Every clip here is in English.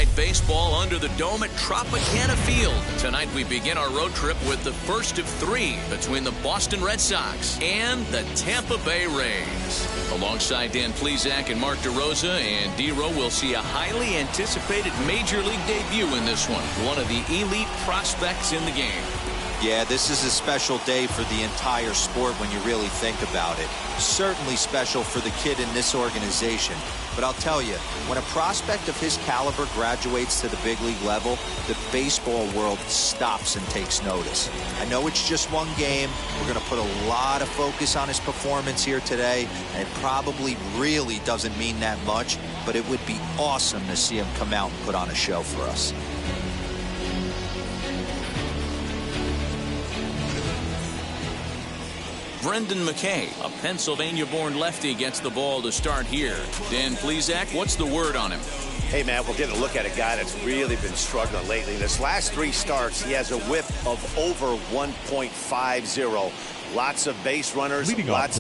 Night Baseball under the dome at Tropicana Field. Tonight we begin our road trip with the first of three between the Boston Red Sox and the Tampa Bay Rays. Alongside Dan Plesac and Mark DeRosa, and D-Row will see a highly anticipated Major League debut in this one of the elite prospects in the game. Yeah, this is a special day for the entire sport when you really think about it. Certainly special for the kid in this organization. But I'll tell you, when a prospect of his caliber graduates to the big league level, the baseball world stops and takes notice. I know it's just one game. We're going to put a lot of focus on his performance here today, and it probably really doesn't mean that much, but it would be awesome to see him come out and put on a show for us. Brendan McKay, a Pennsylvania-born lefty, gets the ball to start here. Dan Plesac, what's the word on him? Hey, man, we'll get a look at a guy that's really been struggling lately. In his last three starts, he has a whip of over 1.50. Lots of base runners, lots.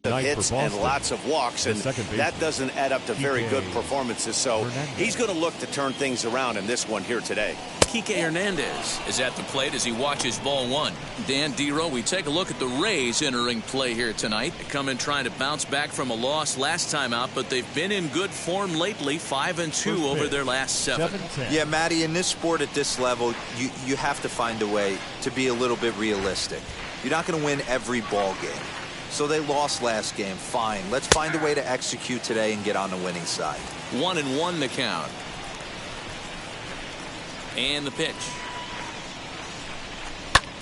Of hits and lots of walks, and that doesn't add up to very good performances, so he's going to look to turn things around in this one here today. Kike Hernandez is at the plate as he watches ball one. Dan, D-Row, we take a look at the Rays entering play here tonight. They come in trying to bounce back from a loss last time out, but they've been in good form lately, 5-2 over their last 7. Yeah, Matty, in this sport at this level, you have to find a way to be a little bit realistic. You're not going to win every ball game. So they lost last game. Fine. Let's find a way to execute today and get on the winning side. 1-1 the count. And the pitch.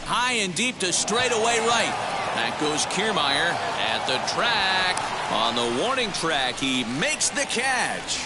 High and deep to straightaway right. That goes Kiermaier at the track. On the warning track, he makes the catch.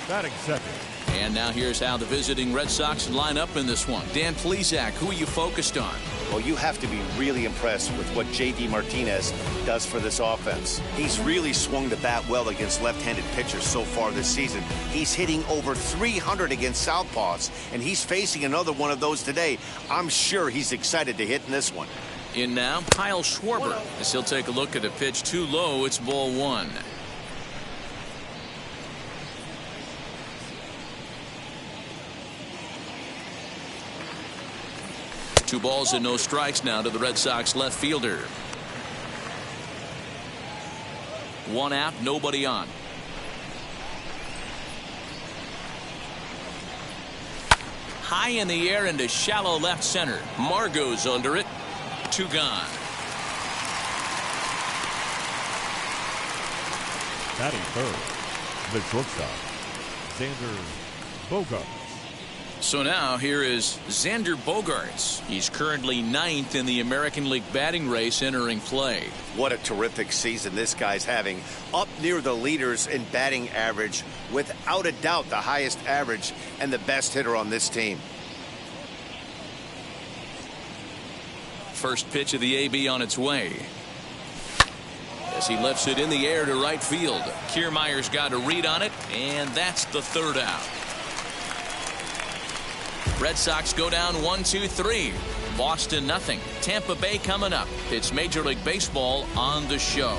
Batting second. And now here's how the visiting Red Sox line up in this one. Dan Plesac, who are you focused on? Well, you have to be really impressed with what J.D. Martinez does for this offense. He's really swung the bat well against left-handed pitchers so far this season. He's hitting over 300 against southpaws, and he's facing another one of those today. I'm sure he's excited to hit in this one. In now, Kyle Schwarber, as he'll take a look at a pitch too low. It's ball one. Two balls and no strikes now to the Red Sox left fielder. One out, nobody on. High in the air into shallow left center. Margot's under it. 2 gone. Batting third, the shortstop, Xander Bogaerts. So now here is Xander Bogaerts. He's currently 9th in the American League batting race entering play. What a terrific season this guy's having. Up near the leaders in batting average, without a doubt the highest average and the best hitter on this team. First pitch of the AB on its way. As he lifts it in the air to right field. Kiermaier's got a read on it, and that's the 3rd out. Red Sox go down 1-2-3. Boston nothing. Tampa Bay coming up. It's Major League Baseball on the show.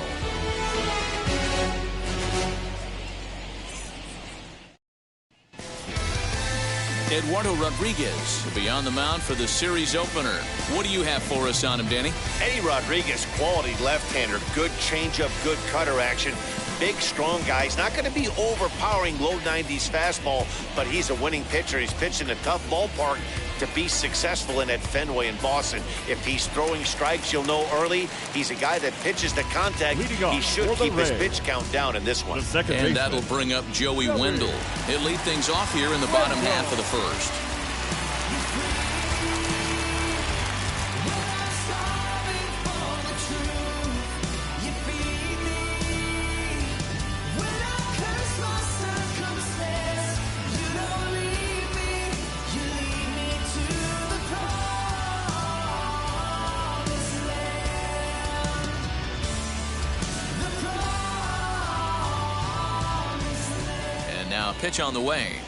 Eduardo Rodriguez will be on the mound for the series opener. What do you have for us on him, Danny? Eddie Rodriguez, quality left-hander, good changeup, good cutter action. Big, strong guy. He's not going to be overpowering low 90s fastball, but he's a winning pitcher. He's pitching a tough ballpark to be successful in at Fenway in Boston. If he's throwing strikes, you'll know early. He's a guy that pitches to contact. He should keep his pitch count down in this one. And that'll bring up Joey Wendell. He'll lead things off here in the bottom half of the first. Pitch on the way.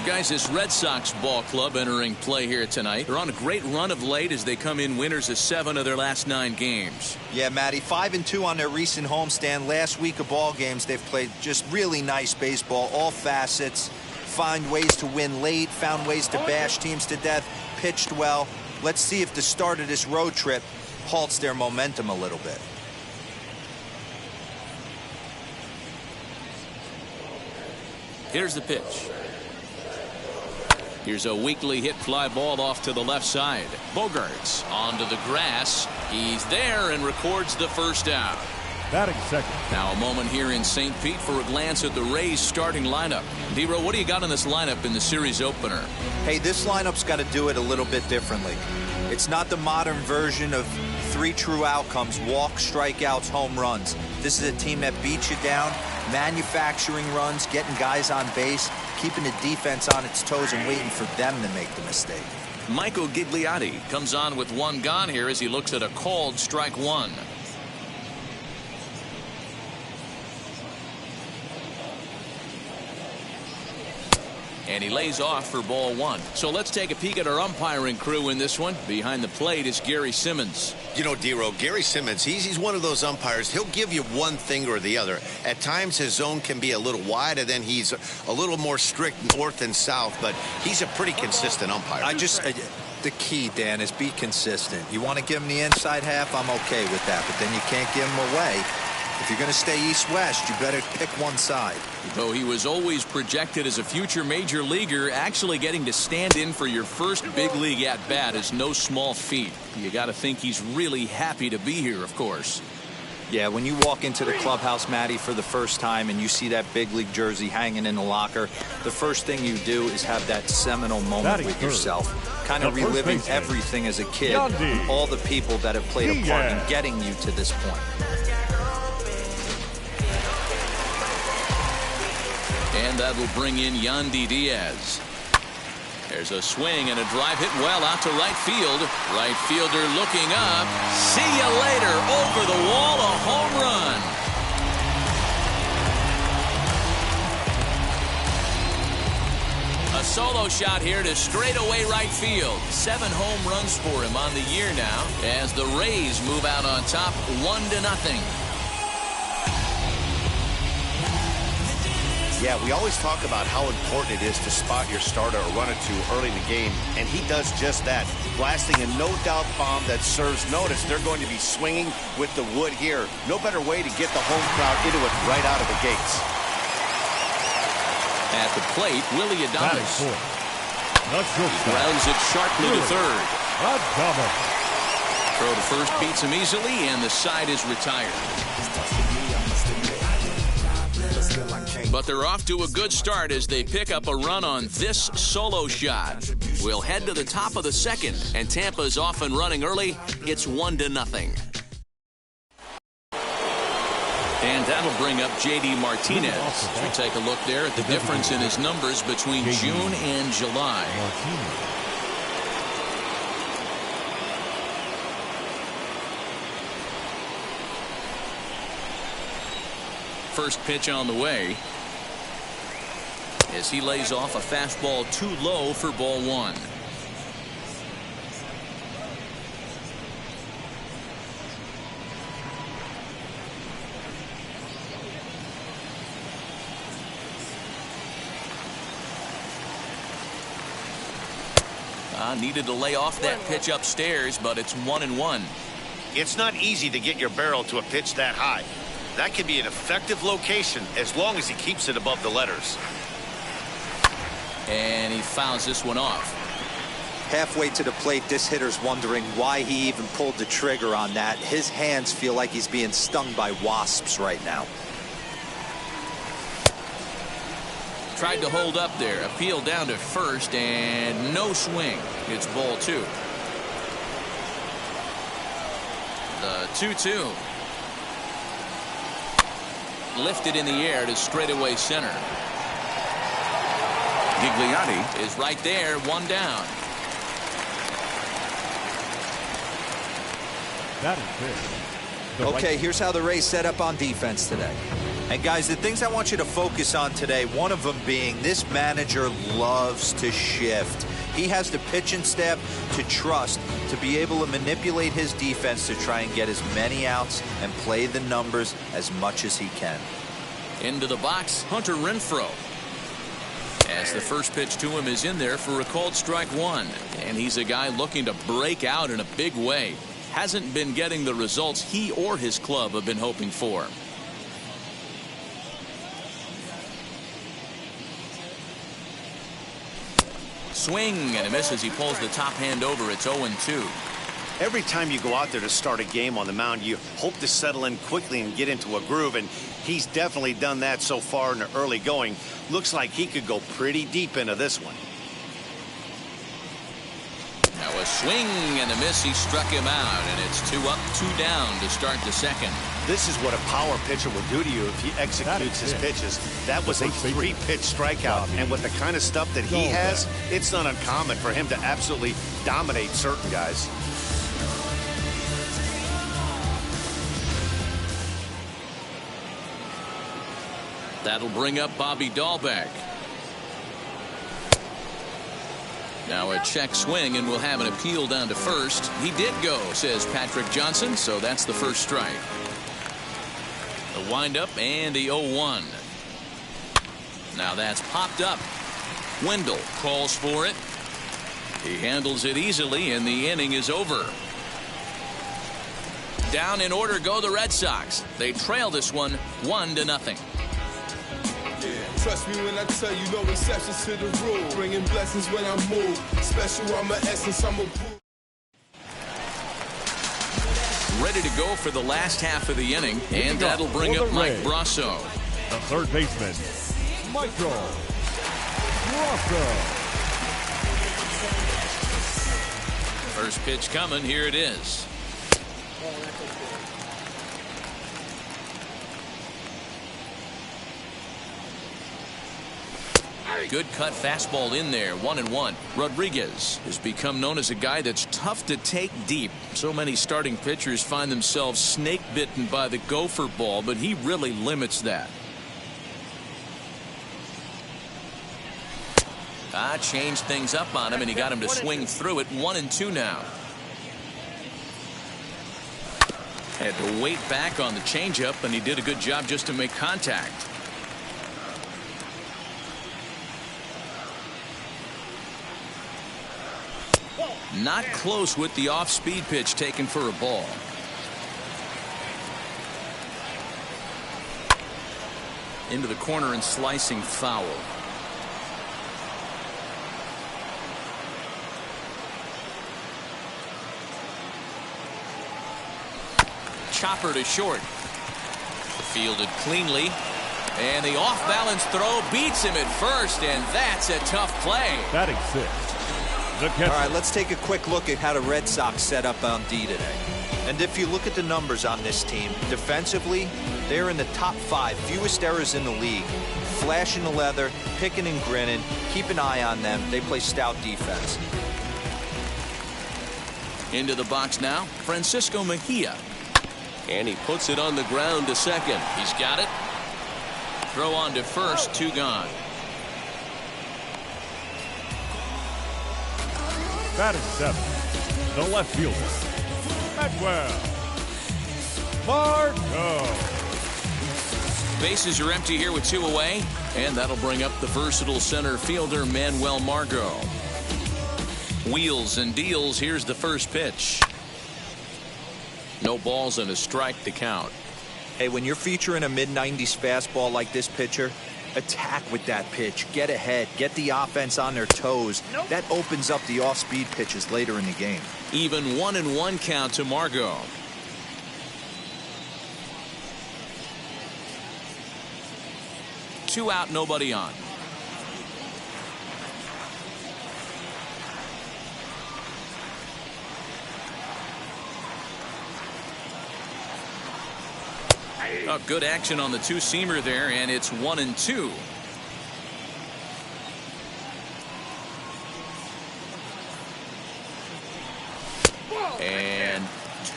Guys, this Red Sox ball club entering play here tonight. They're on a great run of late as they come in winners of 7 of their last 9 games. Yeah, Matty, 5-2 on their recent homestand. Last week of ball games, they've played just really nice baseball, all facets. Find ways to win late, found ways to bash teams to death, pitched well. Let's see if the start of this road trip halts their momentum a little bit. Here's the pitch. Here's a weakly hit fly ball off to the left side. Bogarts onto the grass. He's there and records the first out. Batting second. Now a moment here in St. Pete for a glance at the Rays starting lineup. D-Row, what do you got in this lineup in the series opener? Hey, this lineup's got to do it a little bit differently. It's not the modern version of 3 true outcomes: walks, strikeouts, home runs. This is a team that beats you down, manufacturing runs, getting guys on base, keeping the defense on its toes and waiting for them to make the mistake. Michael Gigliotti comes on with 1 gone here as he looks at a called strike 1. And he lays off for ball 1. So let's take a peek at our umpiring crew in this one. Behind the plate is Gary Simmons. You know, D-Row, Gary Simmons, he's one of those umpires. He'll give you one thing or the other. At times his zone can be a little wide, and then he's a little more strict north and south, but he's a pretty consistent umpire. The key, Dan, is be consistent. You want to give him the inside half, I'm okay with that, but then you can't give him away. If you're going to stay east-west, you better pick one side. Though he was always projected as a future major leaguer, actually getting to stand in for your first big league at-bat is no small feat. You got to think he's really happy to be here, of course. Yeah, when you walk into the clubhouse, Matty, for the first time and you see that big league jersey hanging in the locker, the first thing you do is have that seminal moment with yourself, kind of reliving everything as a kid, all the people that have played a part in getting you to this point. And that will bring in Yandy Diaz. There's a swing and a drive hit well out to right field. Right fielder looking up. See you later. Over the wall, a home run. A solo shot here to straightaway right field. 7 home runs for him on the year now as the Rays move out on top 1-0. Yeah, we always talk about how important it is to spot your starter or run it to early in the game, and he does just that, blasting a no-doubt bomb that serves notice. They're going to be swinging with the wood here. No better way to get the home crowd into it right out of the gates. At the plate, Willie Adames. He grounds it sharply to third. A double. Throw to first beats him easily, and the side is retired. But they're off to a good start as they pick up a run on this solo shot. We'll head to the top of the second, and Tampa's off and running early. It's 1-0. And that'll bring up J.D. Martinez. As we take a look there at the difference in his numbers between June and July. First pitch on the way as he lays off a fastball too low for ball 1. Needed to lay off that pitch upstairs, but it's 1-1. It's not easy to get your barrel to a pitch that high. That can be an effective location as long as he keeps it above the letters. And he fouls this one off. Halfway to the plate, this hitter's wondering why he even pulled the trigger on that. His hands feel like he's being stung by wasps right now. Tried to hold up there. Appeal down to first, and no swing. It's ball 2. The 2-2. Lifted in the air to straightaway center. Gigliotti is right there, 1 down. That is good. Okay, here's how the Rays set up on defense today. And guys, the things I want you to focus on today, one of them being this manager loves to shift. He has the pitching staff to trust to be able to manipulate his defense to try and get as many outs and play the numbers as much as he can. Into the box, Hunter Renfroe. As the first pitch to him is in there for a called strike one. And he's a guy looking to break out in a big way. Hasn't been getting the results he or his club have been hoping for. Swing and a miss as he pulls the top hand over. It's 0-2. Every time you go out there to start a game on the mound, you hope to settle in quickly and get into a groove, and he's definitely done that so far in the early going. Looks like he could go pretty deep into this one. Now a swing and a miss. He struck him out, and it's 2 up, 2 down to start the second. This is what a power pitcher will do to you if he executes his pitches. That was a 3-pitch strikeout, and with the kind of stuff that he has, it's not uncommon for him to absolutely dominate certain guys. That'll bring up Bobby Dahlbeck. Now a check swing, and we'll have an appeal down to first. He did go, says Patrick Johnson, so that's the first strike. The windup and the 0-1. Now that's popped up. Wendell calls for it. He handles it easily, and the inning is over. Down in order go the Red Sox. They trail this one 1-0. Trust me when I tell you, no exceptions to the rule. Bringing blessings when I move. Special, I'm an essence, I'm a proof. Ready to go for the last half of the inning, and that'll bring up Mike Brasso. The third baseman, Michael Brasso. First pitch coming. Here it is. Good cut fastball in there. 1-1. Rodriguez has become known as a guy that's tough to take deep. So many starting pitchers find themselves snake bitten by the gopher ball, but he really limits that. Changed things up on him, and he got him to swing through it. 1-2 now. Had to wait back on the changeup, and he did a good job just to make contact. Not close with the off-speed pitch taken for a ball. Into the corner and slicing foul. Chopper to short. Fielded cleanly. And the off-balance throw beats him at first, and that's a tough play. Batting sixth. All right, let's take a quick look at how the Red Sox set up on D today. And if you look at the numbers on this team, defensively, they're in the top 5, fewest errors in the league. Flashing the leather, picking and grinning, keep an eye on them. They play stout defense. Into the box now, Francisco Mejia. And he puts it on the ground to second. He's got it. Throw on to first, 2 gone. Batting seventh, the left fielder, Manuel Margot. Bases are empty here with 2 away, and that'll bring up the versatile center fielder Manuel Margot. Wheels and deals. Here's the first pitch. No balls and a strike to count. Hey, when you're featuring a mid-90s fastball like this pitcher, attack with that pitch. Get ahead. Get the offense on their toes. That opens up the off-speed pitches later in the game. Even 1-1 count to Margot. Two out, nobody on. Oh, good action on the two-seamer there, and it's 1-2. And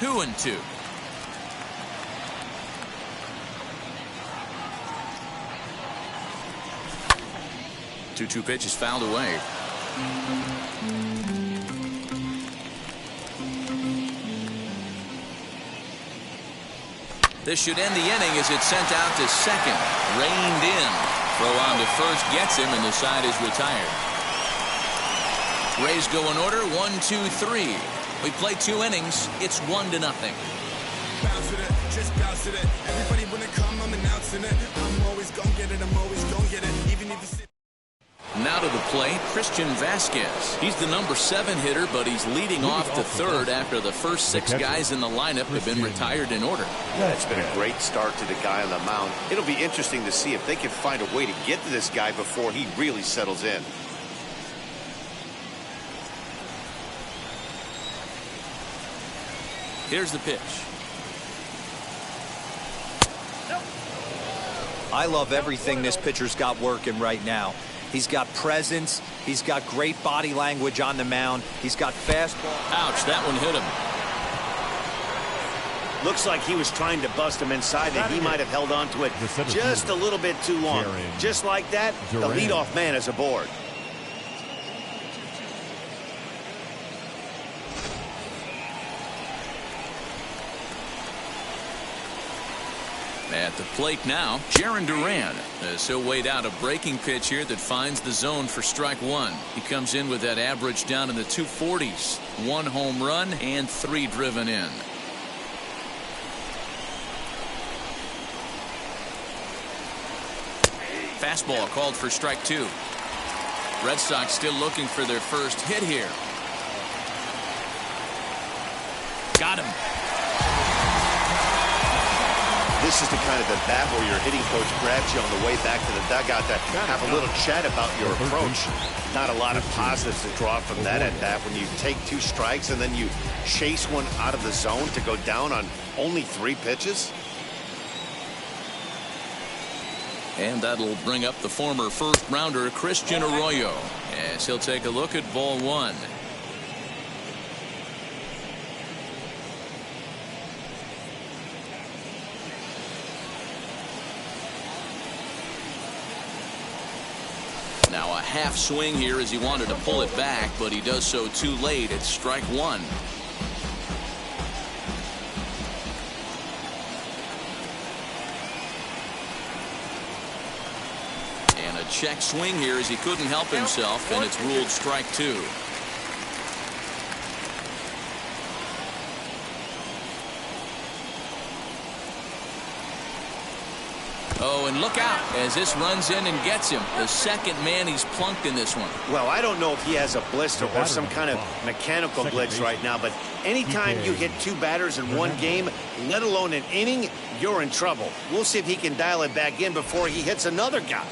2-2. 2-2 pitch is fouled away. This should end the inning as it's sent out to second. Reined in. Throw on to first gets him, and the side is retired. Rays go in order, 1-2-3. We play 2 innings. It's 1-0. Bounce with it, just bounce with it. Everybody when it come, I'm announcing it. I'm always gonna get it, I'm always gonna get it. Even if it's... Now to the plate, Christian Vasquez. He's the number 7 hitter, but he's leading off to third after the first 6 guys in the lineup have been retired in order. Yeah, it's been a great start to the guy on the mound. It'll be interesting to see if they can find a way to get to this guy before he really settles in. Here's the pitch. I love everything this pitcher's got working right now. He's got presence. He's got great body language on the mound. He's got fastball. Ouch, that one hit him. Looks like he was trying to bust him inside, and he might have held on to it just a little bit too long. Just like that, the leadoff man is aboard. At the plate now, Jaron Duran, as he'll wait out a breaking pitch here that finds the zone for strike 1. He comes in with that average down in the 240s. 1 home run and 3 driven in. Fastball called for strike 2. Red Sox still looking for their first hit here. Got him. This is the kind of at bat where your hitting coach grabs you on the way back to the dugout to have a little chat about your approach. Not a lot of positives to draw from that at bat when you take 2 strikes and then you chase one out of the zone to go down on only 3 pitches. And that'll bring up the former first rounder Christian Arroyo as he'll take a look at ball 1. Now a half swing here as he wanted to pull it back, but he does so too late. It's strike 1. And a check swing here as he couldn't help himself, and it's ruled strike 2. Oh, and look out as this runs in and gets him. The second man he's plunked in this one. Well, I don't know if he has a blister or some kind of mechanical glitch right now, but anytime you hit 2 batters in 1 game, let alone an inning, you're in trouble. We'll see if he can dial it back in before he hits another guy.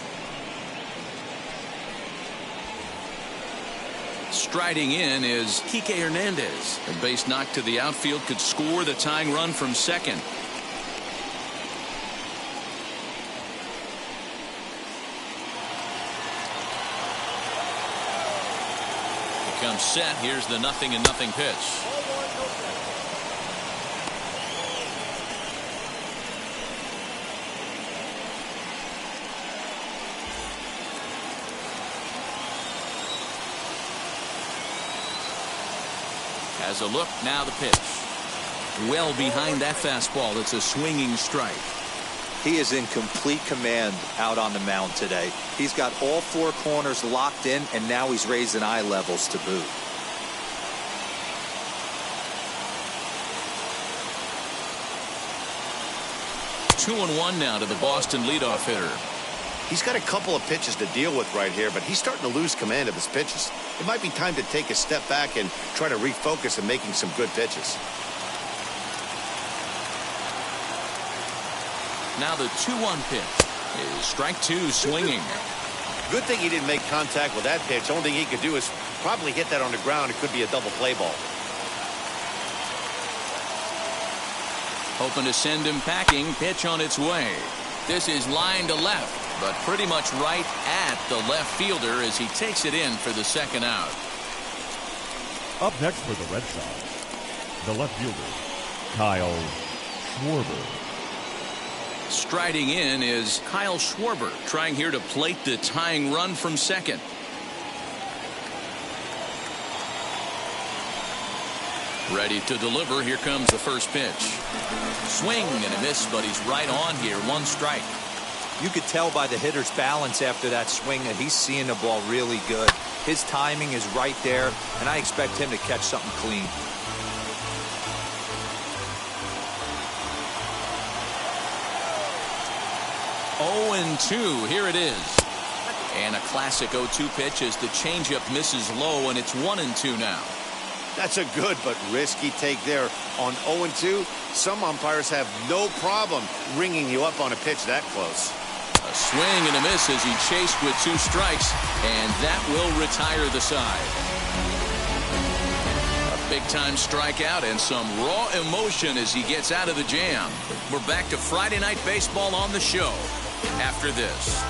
Striding in is Kike Hernandez. A base knock to the outfield could score the tying run from second. Comes set. Here's the 0-0 pitch. Has a look. Now the pitch. Well behind that fastball. It's a swinging strike. He is in complete command out on the mound today. He's got all 4 corners locked in, and now he's raising eye levels to boot. Two and 1 now to the Boston leadoff hitter. He's got a couple of pitches to deal with right here, but he's starting to lose command of his pitches. It might be time to take a step back and try to refocus on making some good pitches. Now the 2-1 pitch is strike 2 swinging. Good thing he didn't make contact with that pitch. Only thing he could do is probably hit that on the ground. It could be a double play ball. Hoping to send him packing. Pitch on its way. This is line to left, but pretty much right at the left fielder as he takes it in for the second out. Up next for the Red Sox, the left fielder, Kyle Schwarber. Striding in is Kyle Schwarber, trying here to plate the tying run from second. Ready to deliver. Here comes the first pitch. Swing and a miss, but he's right on here. 1 strike. You could tell by the hitter's balance after that swing that he's seeing the ball really good. His timing is right there, and I expect him to catch something clean. Oh, 2. Here it is. And a classic 0-2 pitch as the changeup misses low, and it's 1-2 now. That's a good but risky take there on 0-2. Some umpires have no problem ringing you up on a pitch that close. A swing and a miss as he chased with 2 strikes, and that will retire the side. A big-time strikeout and some raw emotion as he gets out of the jam. We're back to Friday Night Baseball on the show after this.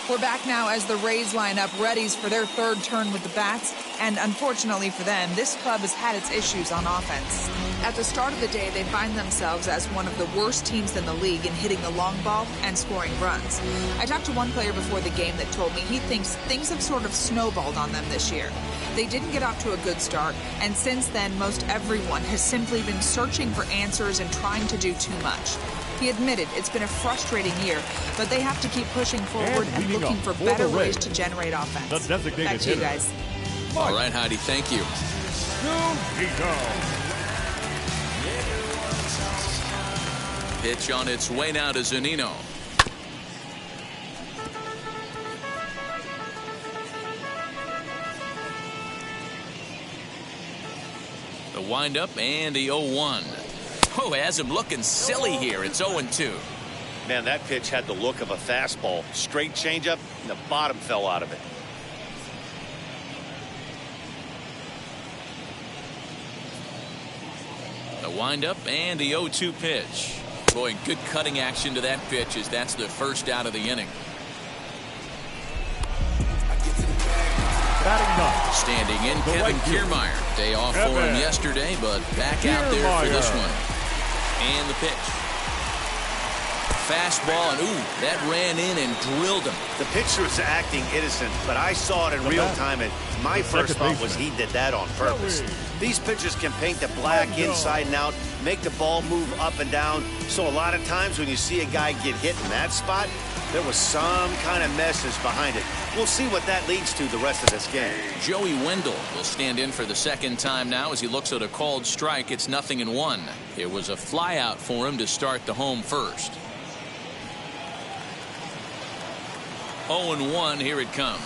We're back now as the Rays line up ready for their 3rd turn with the bats. And unfortunately for them, this club has had its issues on offense. At the start of the day, they find themselves as one of the worst teams in the league in hitting the long ball and scoring runs. I talked to one player before the game that told me he thinks things have sort of snowballed on them this year. They didn't get off to a good start, and since then, most everyone has simply been searching for answers and trying to do too much. He admitted it's been a frustrating year, but they have to keep pushing forward and looking for better ways to generate offense. The designated Back to you hitter. guys. All right, Heidi, thank you. Pitch on its way now to Zunino. The windup and the 0-1. Oh, has him looking silly here. It's 0-2. Man, that pitch had the look of a fastball. Straight changeup, and the bottom fell out of it. The windup and the 0-2 pitch. Boy, good cutting action to that pitch as that's the first out of the inning. Batting ninth. Standing in, The Kevin right fielder. Kiermaier. Day off for him Kevin yesterday, but back out there for this Kiermaier. one. And the pitch. Fastball, and ooh, that ran in and drilled him. The pitcher is acting innocent, but I saw it in real time, and my first thought was he did that on purpose. These pitchers can paint the black inside and out, make the ball move up and down. So a lot of times when you see a guy get hit in that spot, there was some kind of message behind it. We'll see what that leads to the rest of this game. Joey Wendell will stand in for the second time now as he looks at a called strike. It's 0-1. It was a flyout for him to start the home first. 0-1, here it comes.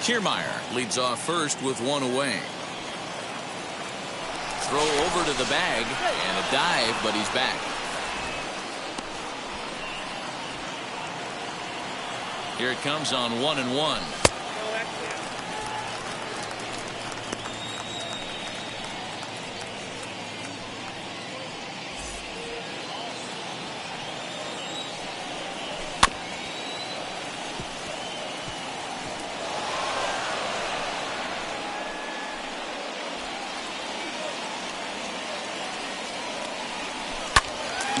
Kiermaier leads off first with 1 away. Throw over to the bag and a dive, but he's back. Here it comes on 1-1.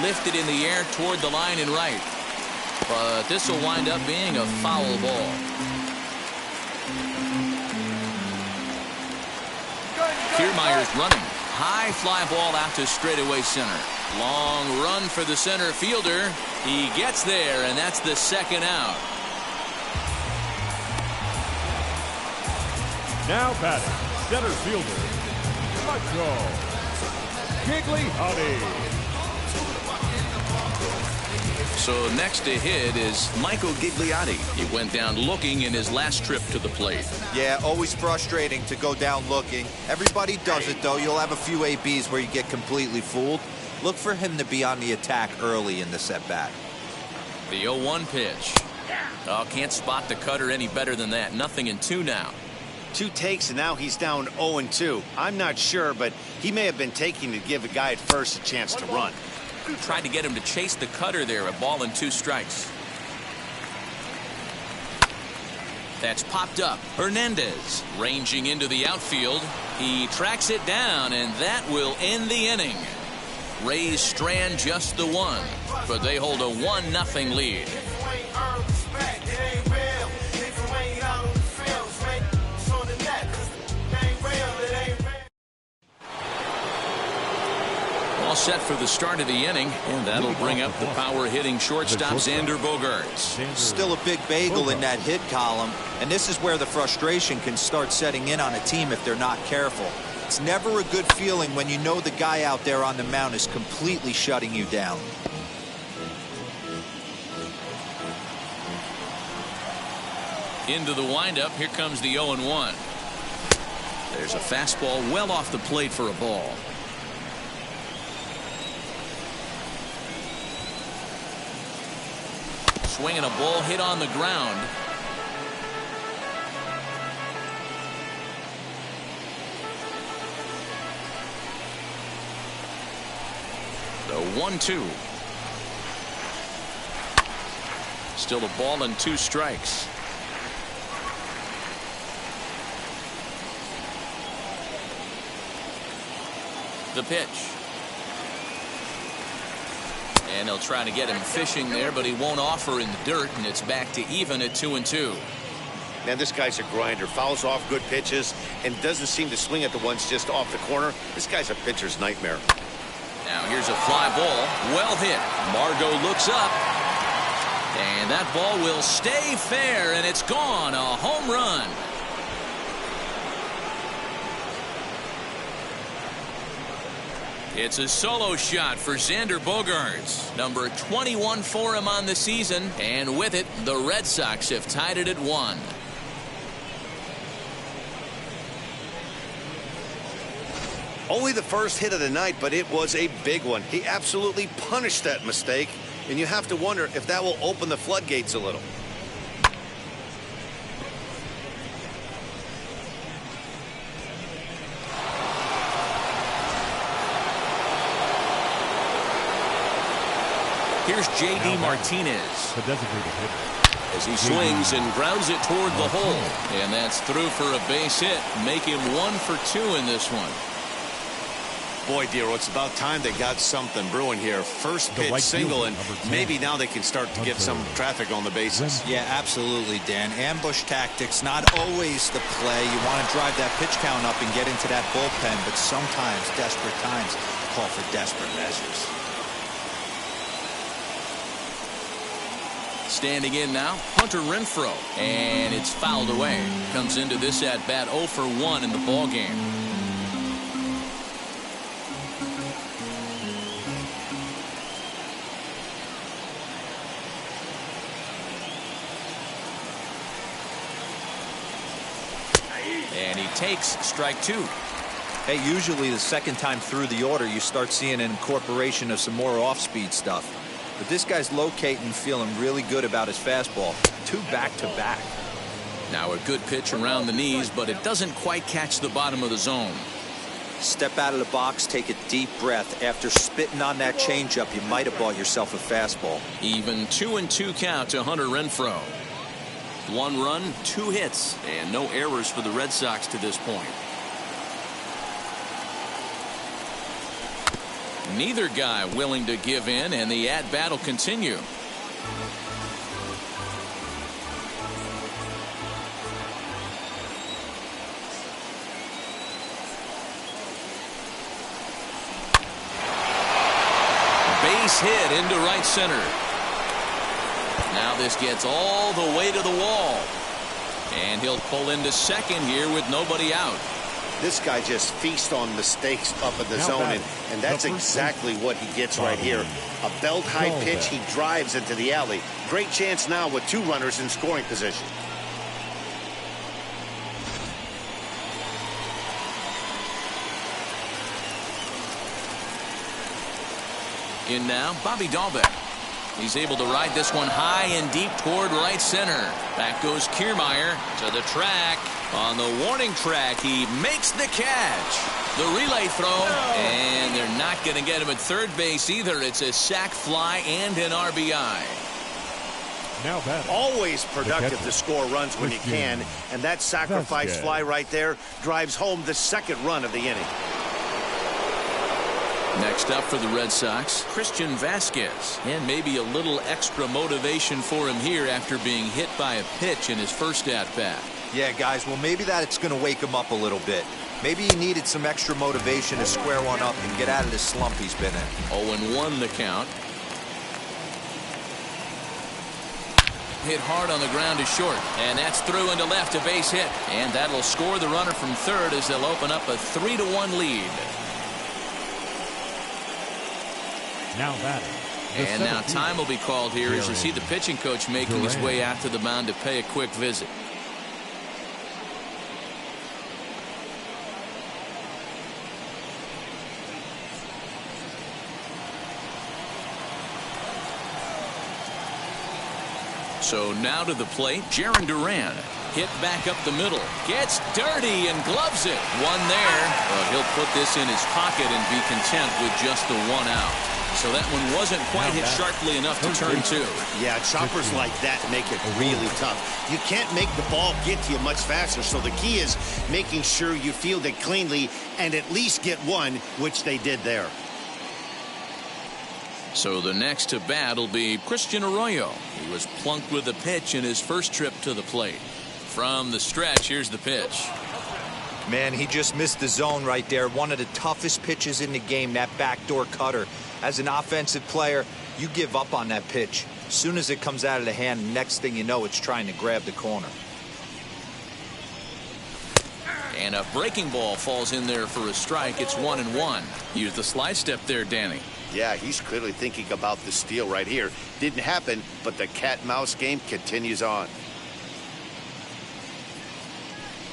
Lifted in the air toward the line and right. But this will wind up being a foul ball. Kiermaier's running. High fly ball out to straightaway center. Long run for the center fielder. He gets there, and that's the second out. Now batting, center fielder, Macho Gigliotti. So next to hit is Michael Gigliotti. He went down looking in his last trip to the plate. Yeah, always frustrating to go down looking. Everybody does it, though. You'll have a few ABs where you get completely fooled. Look for him to be on the attack early in this at-bat. The 0-1 pitch. Oh, can't spot the cutter any better than that. 0-2 now. 2 takes, and now he's down 0-2. I'm not sure, but he may have been taking to give a guy at first a chance to run. Tried to get him to chase the cutter there. A ball and 2 strikes. That's popped up. Hernandez ranging into the outfield. He tracks it down, and that will end the inning. Rays strand just the one, but they hold a 1-0 lead. All set for the start of the inning, and that'll bring up the power-hitting shortstop Xander Bogaerts. Still a big bagel in that hit column, and this is where the frustration can start setting in on a team if they're not careful. It's never a good feeling when you know the guy out there on the mound is completely shutting you down. Into the windup, here comes the 0-1. There's a fastball well off the plate for a ball. Swinging a ball hit on the ground. The 1-2. Still a ball and 2 strikes. The pitch. And he'll try to get him fishing there, but he won't offer in the dirt, and it's back to even at 2-2. Man, this guy's a grinder. Fouls off good pitches and doesn't seem to swing at the ones just off the corner. This guy's a pitcher's nightmare. Now here's a fly ball. Well hit. Margot looks up. And that ball will stay fair, and it's gone. A home run. It's a solo shot for Xander Bogaerts. Number 21 for him on the season. And with it, the Red Sox have tied it at 1. Only the first hit of the night, but it was a big one. He absolutely punished that mistake, and you have to wonder if that will open the floodgates a little. Here's J.D. Martinez. The designated hitter. As he swings and grounds it toward the hole. And that's through for a base hit. Make him 1 for 2 in this one. Boy, Dero, it's about time they got something brewing here. First pitch single, and maybe now they can start to get some traffic on the bases. Yeah, absolutely, Dan. Ambush tactics, not always the play. You want to drive that pitch count up and get into that bullpen, but sometimes desperate times call for desperate measures. Standing in now, Hunter Renfroe, and it's fouled away. Comes into this at bat 0 for 1 in the ball game. And he takes strike 2. Hey, usually the second time through the order, you start seeing an incorporation of some more off-speed stuff. But this guy's locating, feeling really good about his fastball. 2 back-to-back. Now a good pitch around the knees, but it doesn't quite catch the bottom of the zone. Step out of the box, take a deep breath. After spitting on that changeup, you might have bought yourself a fastball. Even 2-2 count to Hunter Renfroe. 1 run, 2 hits, and no errors for the Red Sox to this point. Neither guy willing to give in, and the at-bat will continue. Base hit into right center. Now this gets all the way to the wall. And he'll pull into second here with nobody out. This guy just feasts on mistakes up in the zone, and that's exactly what he gets right here. A belt-high pitch, he drives into the alley. Great chance now with 2 runners in scoring position. In now, Bobby Dahlbeck. He's able to ride this one high and deep toward right center. Back goes Kiermaier to the track. On the warning track, he makes the catch. The relay throw, and they're not going to get him at third base either. It's a sac fly and an RBI. Now batting. Always productive to score runs when you can, and that sacrifice fly right there drives home the second run of the inning. Next up for the Red Sox, Christian Vasquez, and maybe a little extra motivation for him here after being hit by a pitch in his first at-bat. Yeah, guys, well, maybe it's going to wake him up a little bit. Maybe he needed some extra motivation to square one up and get out of this slump he's been in. 0-1 the count. Hit hard on the ground to short, and that's through into left, a base hit, and that'll score the runner from third as they'll open up a 3-1 lead. Now batting. And now time will be called here as you see the pitching coach making his way out to the mound to pay a quick visit. So now to the plate, Jarren Duran. Hit back up the middle. Gets dirty and gloves it. One there. Well, he'll put this in his pocket and be content with just the one out. So that one wasn't quite hit sharply enough to turn two. Yeah, choppers like that make it really tough. You can't make the ball get to you much faster, so the key is making sure you field it cleanly and at least get one, which they did there. So the next to bat will be Christian Arroyo. He was plunked with a pitch in his first trip to the plate. From the stretch, here's the pitch. Man, he just missed the zone right there. One of the toughest pitches in the game, that backdoor cutter. As an offensive player, you give up on that pitch. As soon as it comes out of the hand, next thing you know, it's trying to grab the corner. And a breaking ball falls in there for a strike. It's 1-1. Use the slide step there, Danny. Yeah, he's clearly thinking about the steal right here. Didn't happen, but the cat-mouse game continues on.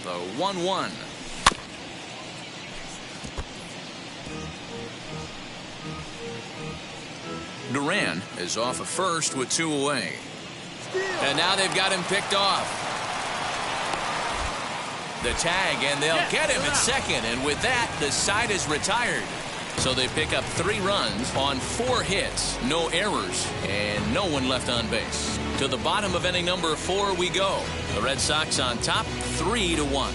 The 1-1. Duran is off of first with 2 away. And now they've got him picked off. The tag, and they'll get him at second. And with that, the side is retired. So they pick up 3 runs on 4 hits, no errors, and no one left on base. To the bottom of inning number 4 we go. The Red Sox on top, 3-1.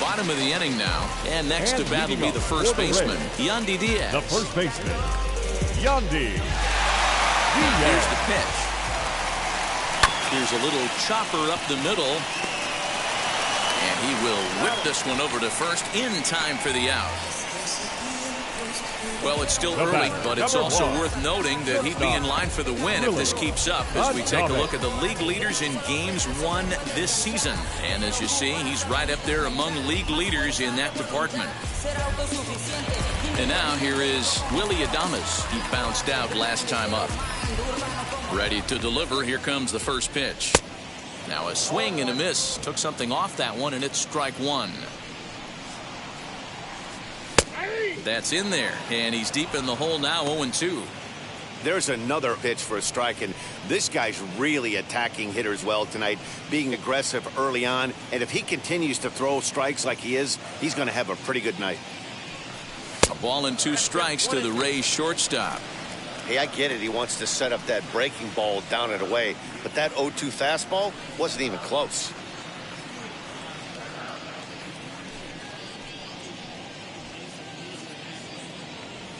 Bottom of the inning now, and next to bat will be the first baseman, Yandy Diaz. The first baseman, Yandy Diaz. Here's the pitch. Here's a little chopper up the middle. And he will whip this one over to first in time for the out. Well, it's still early, but it's also worth noting that he'd be in line for the win if this keeps up as we take a look at the league leaders in games won this season. And as you see, he's right up there among league leaders in that department. And now here is Willie Adames. He bounced out last time up. Ready to deliver. Here comes the first pitch. Now a swing and a miss. Took something off that one, and it's strike 1. That's in there, and he's deep in the hole now, 0-2. There's another pitch for a strike, and this guy's really attacking hitters well tonight, being aggressive early on, and if he continues to throw strikes like he is, he's going to have a pretty good night. A ball and 2 strikes to the Rays shortstop. Hey, I get it. He wants to set up that breaking ball down and away, but that 0-2 fastball wasn't even close.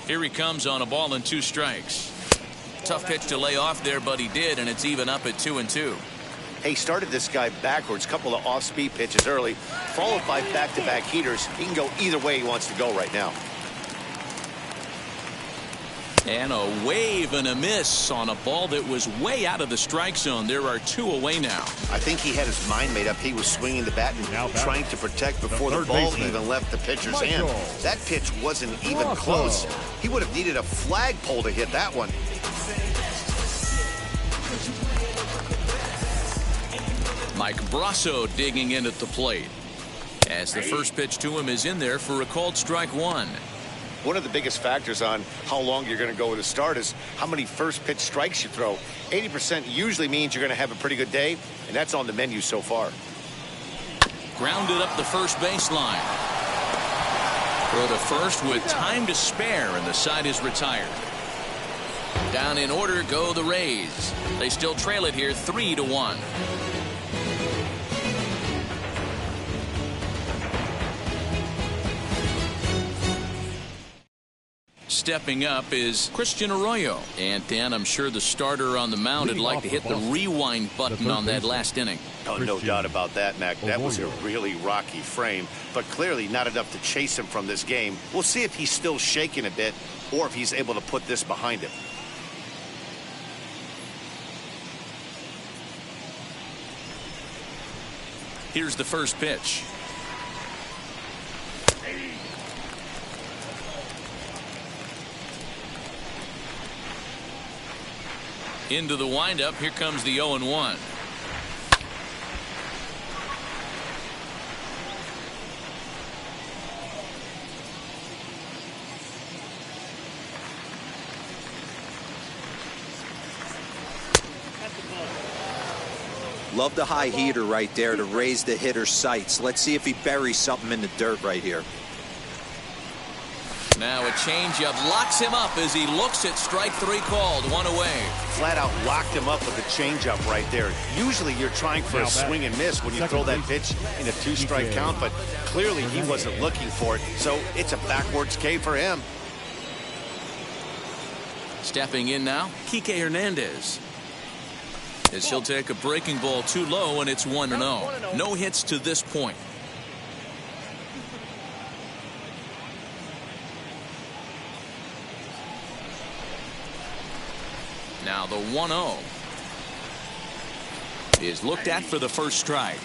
Here he comes on a ball and 2 strikes. Tough pitch to lay off there, but he did, and it's even up at 2-2. Hey, started this guy backwards, couple of off-speed pitches early, followed by back-to-back heaters. He can go either way he wants to go right now. And a wave and a miss on a ball that was way out of the strike zone. There are 2 away now. I think he had his mind made up. He was swinging the bat and trying to protect before the ball even left the pitcher's hand. That pitch wasn't even close. He would have needed a flagpole to hit that one. Mike Brasso digging in at the plate. As the first pitch to him is in there for a called strike 1. One of the biggest factors on how long you're going to go with a start is how many first pitch strikes you throw. 80% usually means you're going to have a pretty good day, and that's on the menu so far. Grounded up the first baseline. Throw to first with time to spare, and the side is retired. Down in order go the Rays. They still trail it here 3-1. Stepping up is Christian Arroyo. And Dan, I'm sure the starter on the mound would like to hit the rewind button on that last inning. Oh, no doubt about that, Mac. That was a really rocky frame, but clearly not enough to chase him from this game. We'll see if he's still shaking a bit or if he's able to put this behind him. Here's the first pitch. Into the windup. Here comes the 0-1. Love the high heater right there to raise the hitter's sights. Let's see if he buries something in the dirt right here. Now a changeup locks him up as he looks at strike 3 called. 1 away. Flat out locked him up with a changeup right there. Usually you're trying for a swing and miss when you throw that pitch in a 2-strike count, but clearly he wasn't looking for it, so it's a backwards K for him. Stepping in now, Kike Hernandez. As he'll take a breaking ball too low, and it's 1-0. No hits to this point. Now the 1-0 is looked at for the first strike.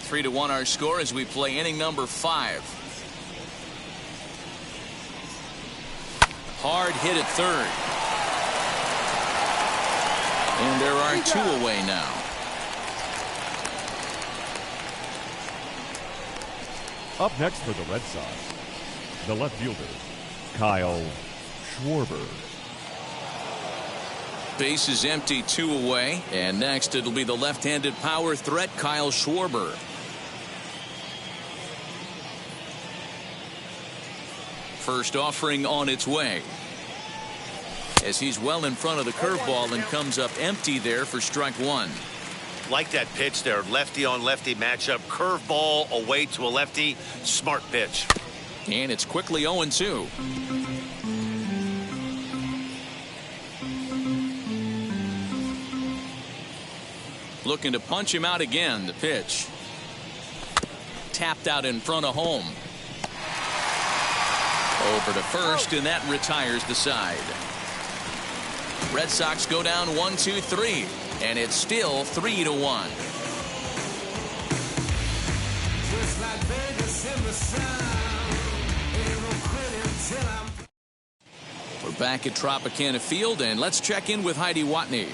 Three to 1 our score as we play inning number 5. Hard hit at third. And there are 2 away now. Up next for the Red Sox, the left fielder, Kyle Schwarber. Base is empty, 2 away. And next it'll be the left-handed power threat, Kyle Schwarber. First offering on its way. As he's well in front of the curveball and comes up empty there for strike 1. Like that pitch there, lefty on lefty matchup, curveball away to a lefty, smart pitch. And it's quickly 0-2. Looking to punch him out again. The pitch tapped out in front of home. Over to first, and that retires the side. Red Sox go down 1-2-3. And it's still 3-1. We're back at Tropicana Field, and let's check in with Heidi Watney.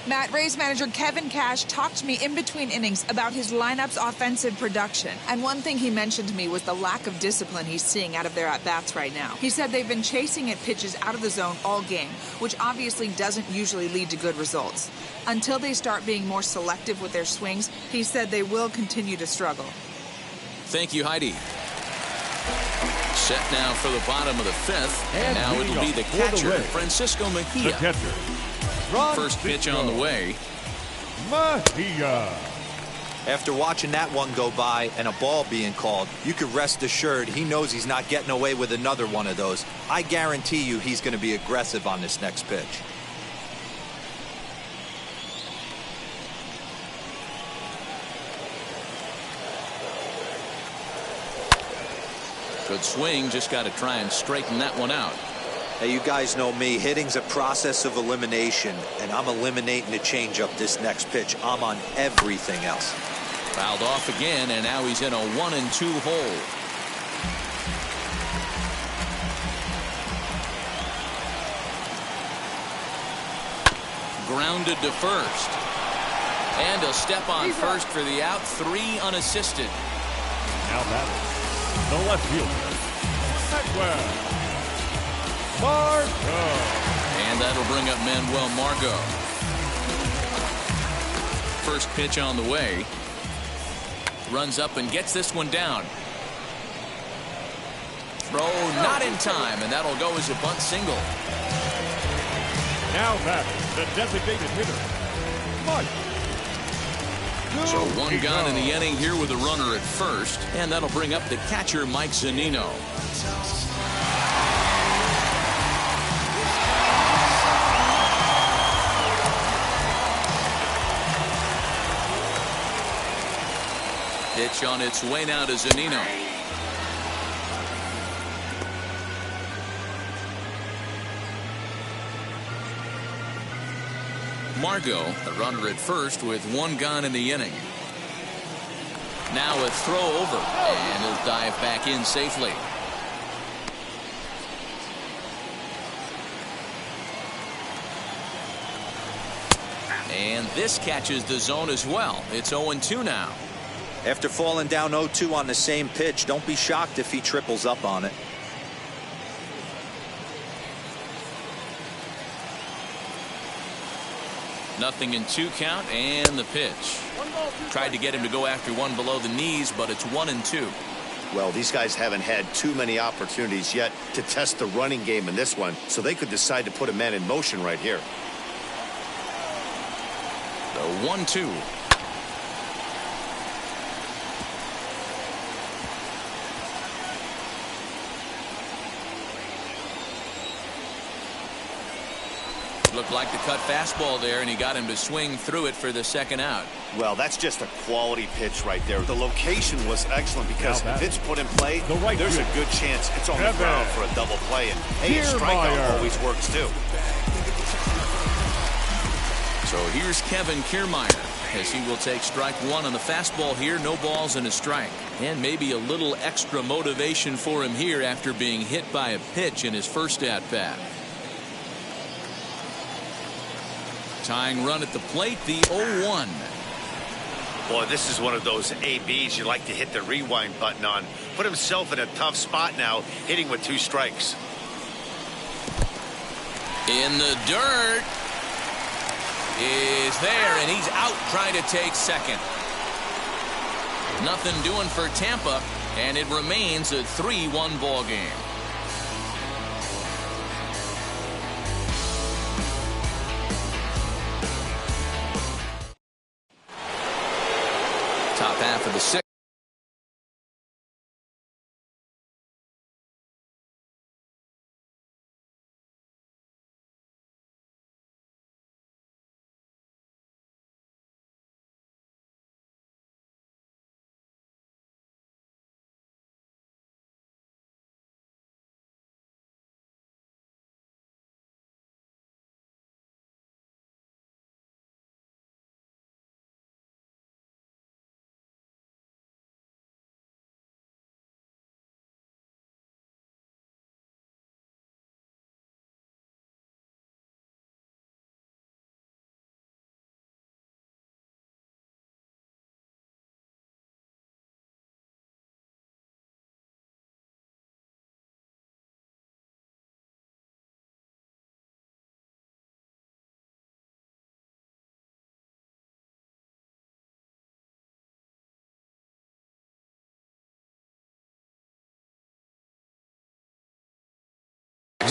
Matt, Rays manager Kevin Cash talked to me in between innings about his lineup's offensive production. And one thing he mentioned to me was the lack of discipline he's seeing out of their at-bats right now. He said they've been chasing at pitches out of the zone all game, which obviously doesn't usually lead to good results. Until they start being more selective with their swings, he said they will continue to struggle. Thank you, Heidi. Set now for the bottom of the 5th. And now it'll be the catcher, Francisco Mejia. The catcher, First pitch on the way. Mejia. After watching that one go by and a ball being called, you could rest assured he knows he's not getting away with another one of those. I guarantee you he's going to be aggressive on this next pitch. Good swing, just got to try and straighten that one out. Hey, you guys know me. Hitting's a process of elimination, and I'm eliminating the changeup this next pitch. I'm on everything else. Fouled off again, and now he's in a 1-2 hole. Grounded to first. And a step on first for the out. 3 unassisted. Now that is the left fielder, Manuel Margot. And that'll bring up Manuel Margot. first pitch on the way. Runs up and gets this one down. Throw not in time, and that'll go as a bunt single. Now back, the designated hitter, Mike. So one gone in the inning here with a runner at first, and that'll bring up the catcher, Mike Zunino. Pitch on its way now to Zunino. Margot, the runner at first with one gone in the inning. Now a throw over, and he'll dive back in safely. And this catches the zone as well. It's 0-2 now. After falling down 0-2 on the same pitch, don't be shocked if he triples up on it. Nothing in 2 count, and the pitch. Tried to get him to go after one below the knees, but it's 1-2. Well, these guys haven't had too many opportunities yet to test the running game in this one, so they could decide to put a man in motion right here. The 1-2. Looked like the cut fastball there, and he got him to swing through it for the second out. Well, that's just a quality pitch right there. The location was excellent because if it's put in play, there's a good chance it's on the ground for a double play. And hey, a strikeout always works too. So here's Kevin Kiermaier as he will take strike one on the fastball here. No balls and a strike. And maybe a little extra motivation for him here after being hit by a pitch in his first at-bat. Tying run at the plate, the 0-1. Boy, this is one of those ABs you like to hit the rewind button on. Put himself in a tough spot now, hitting with 2 strikes. In the dirt. Is there, and he's out trying to take second. Nothing doing for Tampa, and it remains a 3-1 ball game. Top half of the 6th.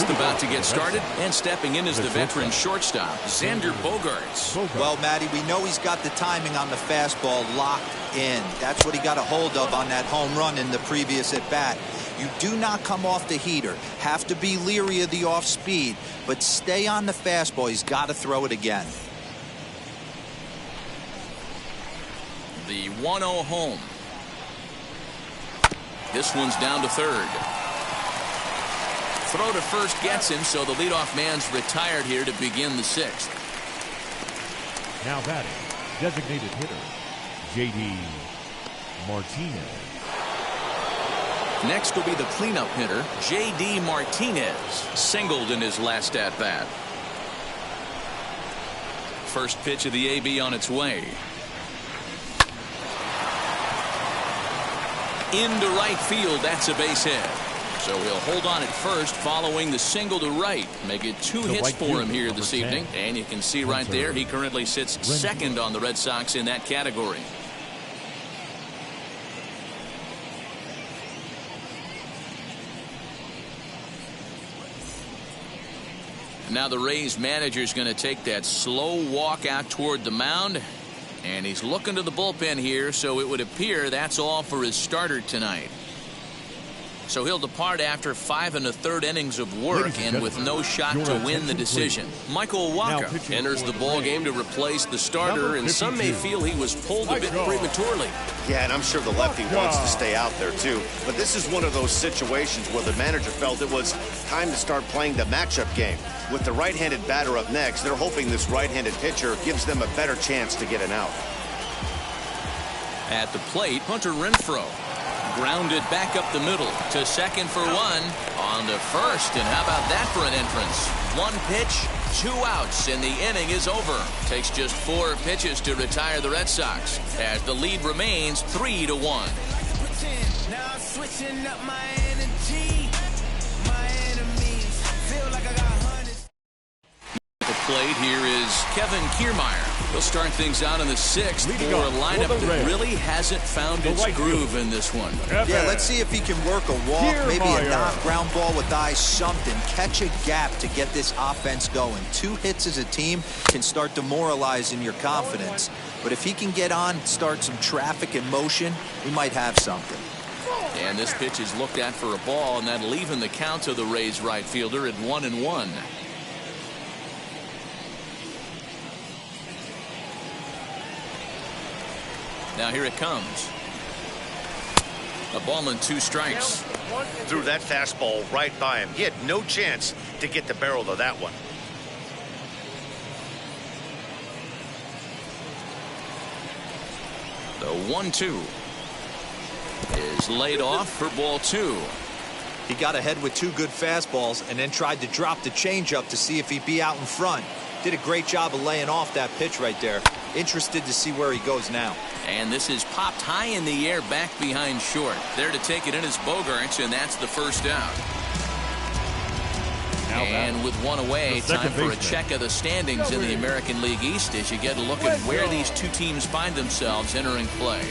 About to get started, and stepping in is the veteran shortstop, Xander Bogaerts. Well, Matty, we know he's got the timing on the fastball locked in. That's what he got a hold of on that home run in the previous at-bat. You do not come off the heater. Have to be leery of the off-speed, but stay on the fastball. He's got to throw it again. The 1-0 home. This one's down to third. Throw to first gets him, so the leadoff man's retired here to begin the 6th. Now batting, designated hitter, J.D. Martinez. Next will be the cleanup hitter, J.D. Martinez, singled in his last at-bat. First pitch of the AB on its way. Into right field, that's a base hit. So he'll hold on at first following the single to right. Make it 2 hits for him here this evening. And you can see right there he currently sits second on the Red Sox in that category. Now the Rays manager is going to take that slow walk out toward the mound. And he's looking to the bullpen here, so it would appear that's all for his starter tonight. So he'll depart after 5 1/3 innings of work and with no shot to win the decision. Michael Wacha enters the ball game to replace the starter, and some may feel he was pulled a bit prematurely. Yeah, and I'm sure the lefty wants to stay out there too. But this is one of those situations where the manager felt it was time to start playing the matchup game. With the right-handed batter up next, they're hoping this right-handed pitcher gives them a better chance to get an out. At the plate, Hunter Renfroe. Grounded back up the middle to second for 1. On to first, and how about that for an entrance? 1 pitch, 2 outs, and the inning is over. Takes just 4 pitches to retire the Red Sox as the lead remains 3-1. Now I'm switching up my energy. My enemies feel like I got hundreds. The plate here is Kevin Kiermaier. He'll start things out in the 6th for a lineup that really hasn't found its groove in this one. Yeah, let's see if he can work a walk, maybe a knock, ground ball with eyes, something. Catch a gap to get this offense going. 2 hits as a team can start demoralizing your confidence. But if he can get on, start some traffic in motion, we might have something. And this pitch is looked at for a ball, and that'll even the count to the Rays right fielder at 1-1. Now here it comes. A ball and 2 strikes. Threw that fastball right by him. He had no chance to get the barrel of that one. The 1-2 is laid off for ball 2. He got ahead with 2 good fastballs and then tried to drop the changeup to see if he'd be out in front. Did a great job of laying off that pitch right there. Interested to see where he goes now. And this is popped high in the air back behind short. There to take it in is Bogaerts, and that's the first out. And with 1 away, time for a check of the standings in the American League East as you get a look at where these 2 teams find themselves entering play.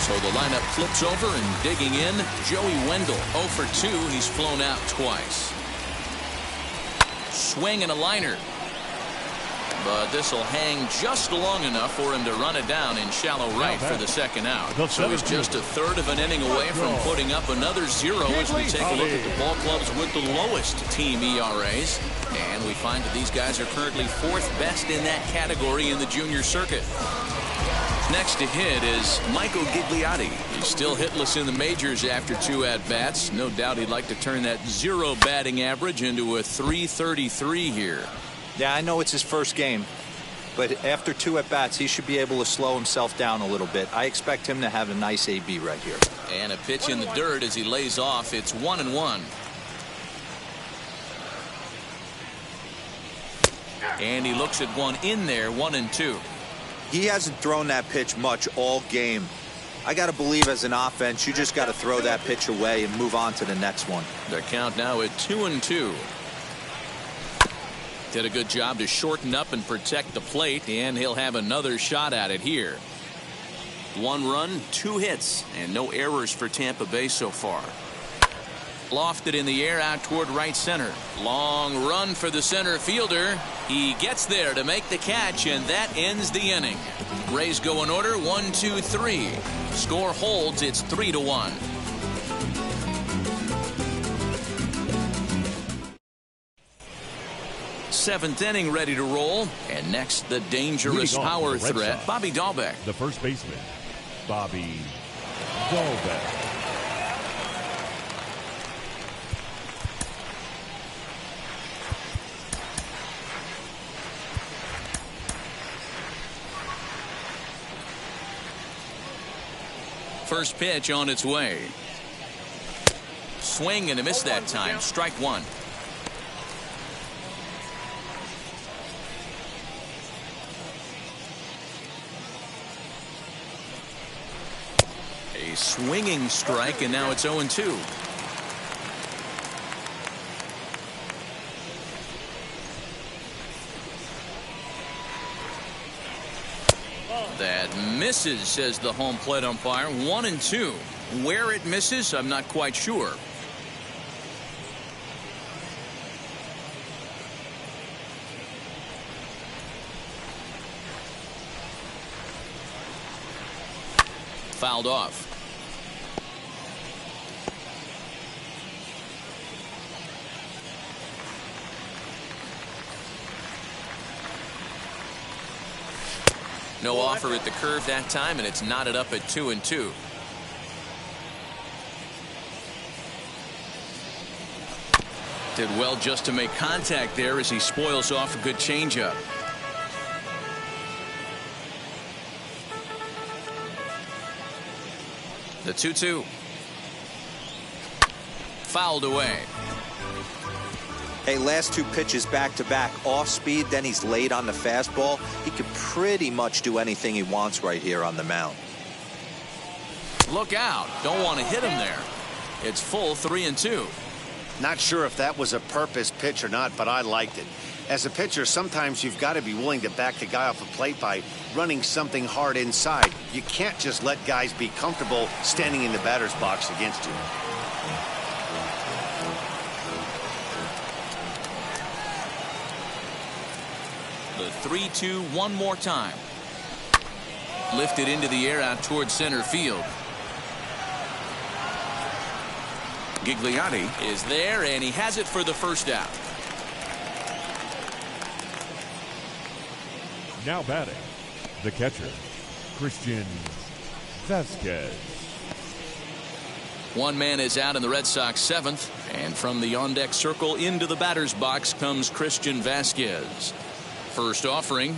So the lineup flips over, and digging in, Joey Wendell. 0 for 2. He's flown out twice. Swing and a liner. But this will hang just long enough for him to run it down in shallow right for the second out. So he's just a third of an inning away from putting up another 0 as we take a look at the ball clubs with the lowest team ERAs. And we find that these guys are currently 4th best in that category in the junior circuit. Next to hit is Michael Gigliotti. He's still hitless in the majors after 2 at-bats. No doubt he'd like to turn that 0 batting average into a .333 here. Yeah, I know it's his first game, but after 2 at-bats, he should be able to slow himself down a little bit. I expect him to have a nice AB right here. And a pitch in the dirt as he lays off. It's 1-1. And he looks at one in there, 1-2. He hasn't thrown that pitch much all game. I got to believe as an offense, you just got to throw that pitch away and move on to the next one. The count now at 2-2. Did a good job to shorten up and protect the plate, and he'll have another shot at it here. 1 run, 2 hits, and no errors for Tampa Bay so far. Lofted in the air out toward right center. Long run for the center fielder. He gets there to make the catch, and that ends the inning. Rays go in order 1, 2, 3. Score holds. It's 3-1. Seventh inning ready to roll. And next, the dangerous power threat, Bobby Dahlbeck. The first baseman, Bobby Dahlbeck. First pitch on its way. Swing and a miss that time. Strike 1. A swinging strike, and now it's 0-2. That misses, says the home plate umpire. 1-2. Where it misses, I'm not quite sure. Fouled off. No offer at the curve that time, and it's knotted up at 2-2. Did well just to make contact there as he spoils off a good changeup. The 2-2. Fouled away. Hey, last two pitches back-to-back, off speed, then he's late on the fastball. He could pretty much do anything he wants right here on the mound. Look out. Don't want to hit him there. It's full 3-2. Not sure if that was a purpose pitch or not, but I liked it. As a pitcher, sometimes you've got to be willing to back the guy off the plate by running something hard inside. You can't just let guys be comfortable standing in the batter's box against you. The 3-2 one more time. Lifted into the air out towards center field. Gigliotti is there, and he has it for the first out. Now batting, the catcher, Christian Vasquez. One man is out in the Red Sox seventh, and from the on-deck circle into the batter's box comes Christian Vasquez. First offering.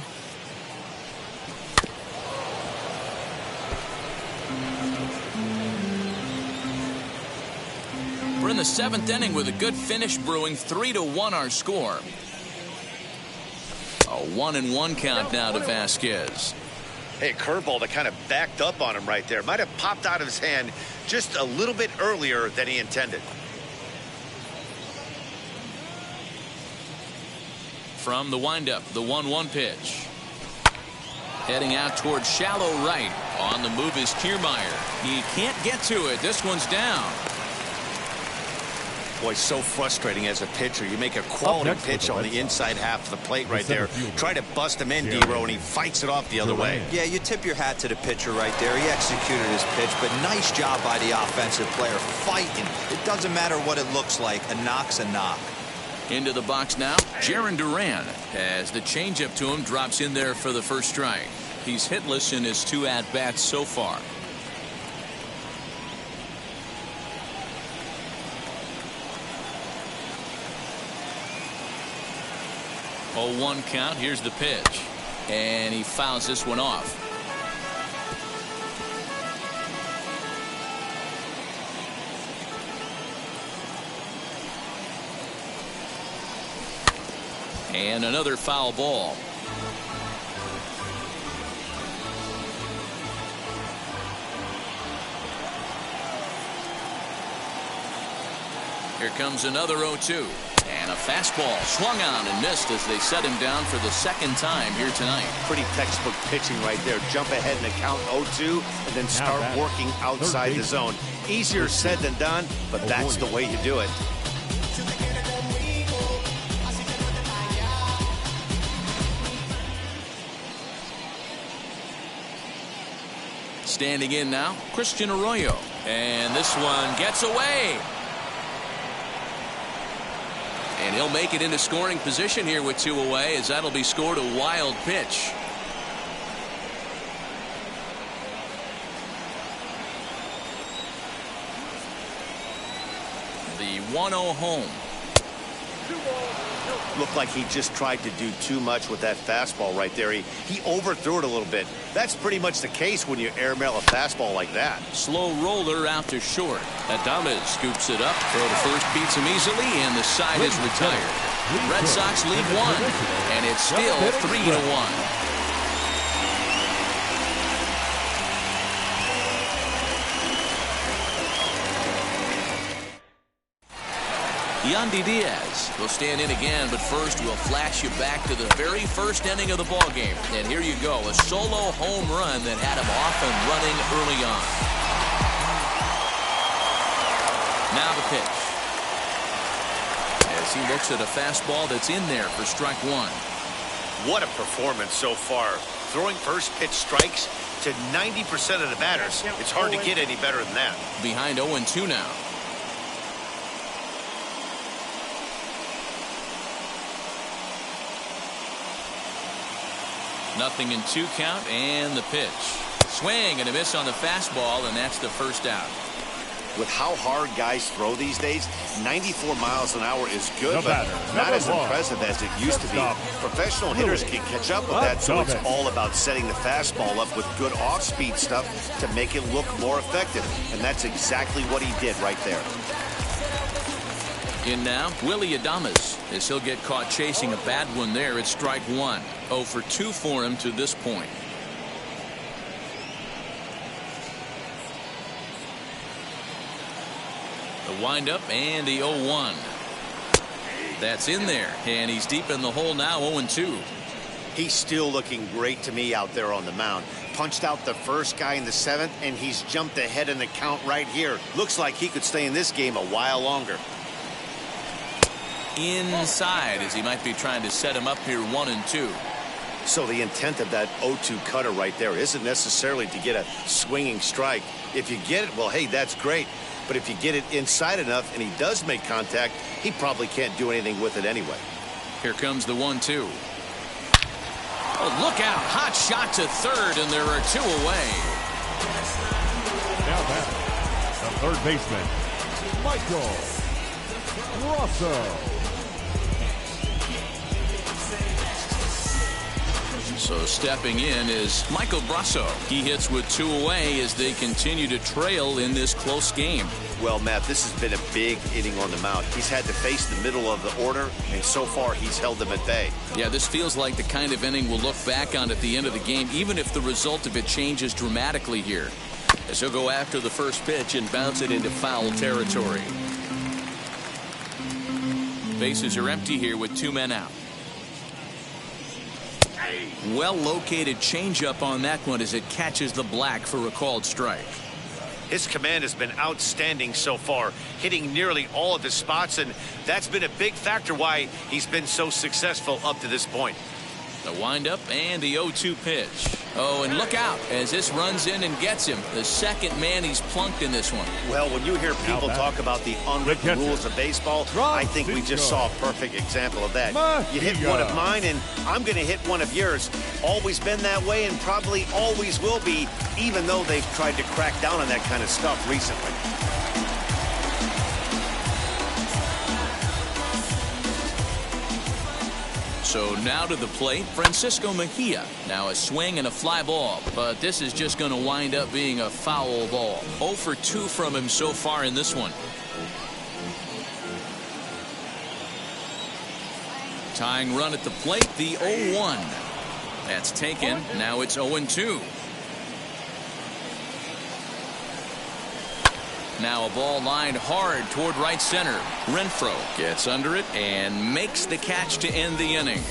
We're in the seventh inning with a good finish brewing. 3-1 our score. A 1-1 count now to Vasquez. Hey, curveball that kind of backed up on him right there. Might have popped out of his hand just a little bit earlier than he intended. From the windup, the 1-1 pitch. Heading out towards shallow right. On the move is Kiermaier. He can't get to it. This one's down. Boy, so frustrating as a pitcher. You make a quality pitch on the inside half of the plate right there. Try to bust him in, D-Row, and he fights it off the other way. Yeah, you tip your hat to the pitcher right there. He executed his pitch, but nice job by the offensive player fighting. It doesn't matter what it looks like. A knock's a knock. Into the box now, Jarren Duran, as the changeup to him drops in there for the first strike. He's hitless in his 2 at-bats so far. Oh, 1 count. Here's the pitch, and he fouls this one off. And another foul ball. Here comes another 0-2. And a fastball swung on and missed as they set him down for the second time here tonight. Pretty textbook pitching right there. Jump ahead in the count 0-2 and then start working outside the zone. Easier said than done, but that's the way you do it. Standing in now, Christian Arroyo. And this one gets away. And he'll make it into scoring position here with 2 away, as that'll be scored a wild pitch. The 1-0 home. Looked like he just tried to do too much with that fastball right there. He overthrew it a little bit. That's pretty much the case when you airmail a fastball like that. Slow roller out to short. Adames scoops it up. Throw to first beats him easily, and the side is retired. Red Sox lead 1, and it's still 3-1. Yandy Diaz will stand in again, but first we'll flash you back to the very first inning of the ball game. And here you go, a solo home run that had him off and running early on. Now the pitch. As he looks at a fastball that's in there for strike one. What a performance so far. Throwing first pitch strikes to 90% of the batters. It's hard to get any better than that. Behind 0-2 now. Nothing in 2 count, and the pitch. Swing and a miss on the fastball, and that's the first out. With how hard guys throw these days, 94 miles an hour is good, but not as impressive as it used to be. Professional hitters can catch up with that, so it's all about setting the fastball up with good off-speed stuff to make it look more effective, and that's exactly what he did right there. In now, Willie Adames, as he'll get caught chasing a bad one there at strike one. 0 for 2 for him to this point. The windup and the 0-1. That's in there, and he's deep in the hole now, 0-2. He's still looking great to me out there on the mound. Punched out the first guy in the 7th, and he's jumped ahead in the count right here. Looks like he could stay in this game a while longer. Inside, as he might be trying to set him up here 1-2. So the intent of that 0-2 cutter right there isn't necessarily to get a swinging strike. If you get it, well, hey, that's great. But if you get it inside enough and he does make contact, he probably can't do anything with it anyway. Here comes the 1-2. Oh, look out. Hot shot to third, and there are 2 away. Now back, the third baseman, Michael Brasso. So stepping in is Michael Brasso. He hits with 2 away as they continue to trail in this close game. Well, Matt, this has been a big inning on the mound. He's had to face the middle of the order, and so far he's held them at bay. Yeah, this feels like the kind of inning we'll look back on at the end of the game, even if the result of it changes dramatically here. As he'll go after the first pitch and bounce it into foul territory. Bases are empty here with 2 men out. Well-located changeup on that one as it catches the black for a called strike. His command has been outstanding so far, hitting nearly all of his spots, and that's been a big factor why he's been so successful up to this point. The windup and the 0-2 pitch. Oh, and look out as this runs in and gets him. The second man he's plunked in this one. Well, when you hear people talk about the unwritten rules of baseball, I think we just saw a perfect example of that. You hit one of mine, and I'm going to hit one of yours. Always been that way and probably always will be, even though they've tried to crack down on that kind of stuff recently. So now to the plate, Francisco Mejia. Now a swing and a fly ball, but this is just going to wind up being a foul ball. 0 for 2 from him so far in this one. Tying run at the plate, the 0-1. That's taken. Now it's 0-2. Now a ball lined hard toward right center. Renfroe gets under it and makes the catch to end the inning.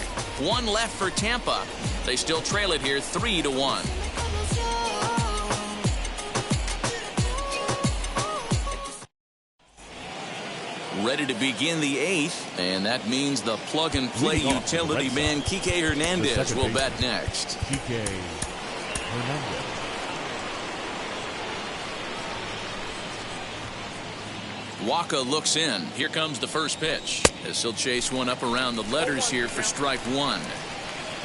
1 left for Tampa. They still trail it here 3-1. Ready to begin the 8th, and that means the plug-and-play utility man Kike Hernandez will bat next. Kike Hernandez. Waka looks in. Here comes the first pitch as he'll chase one up around the letters here for strike 1.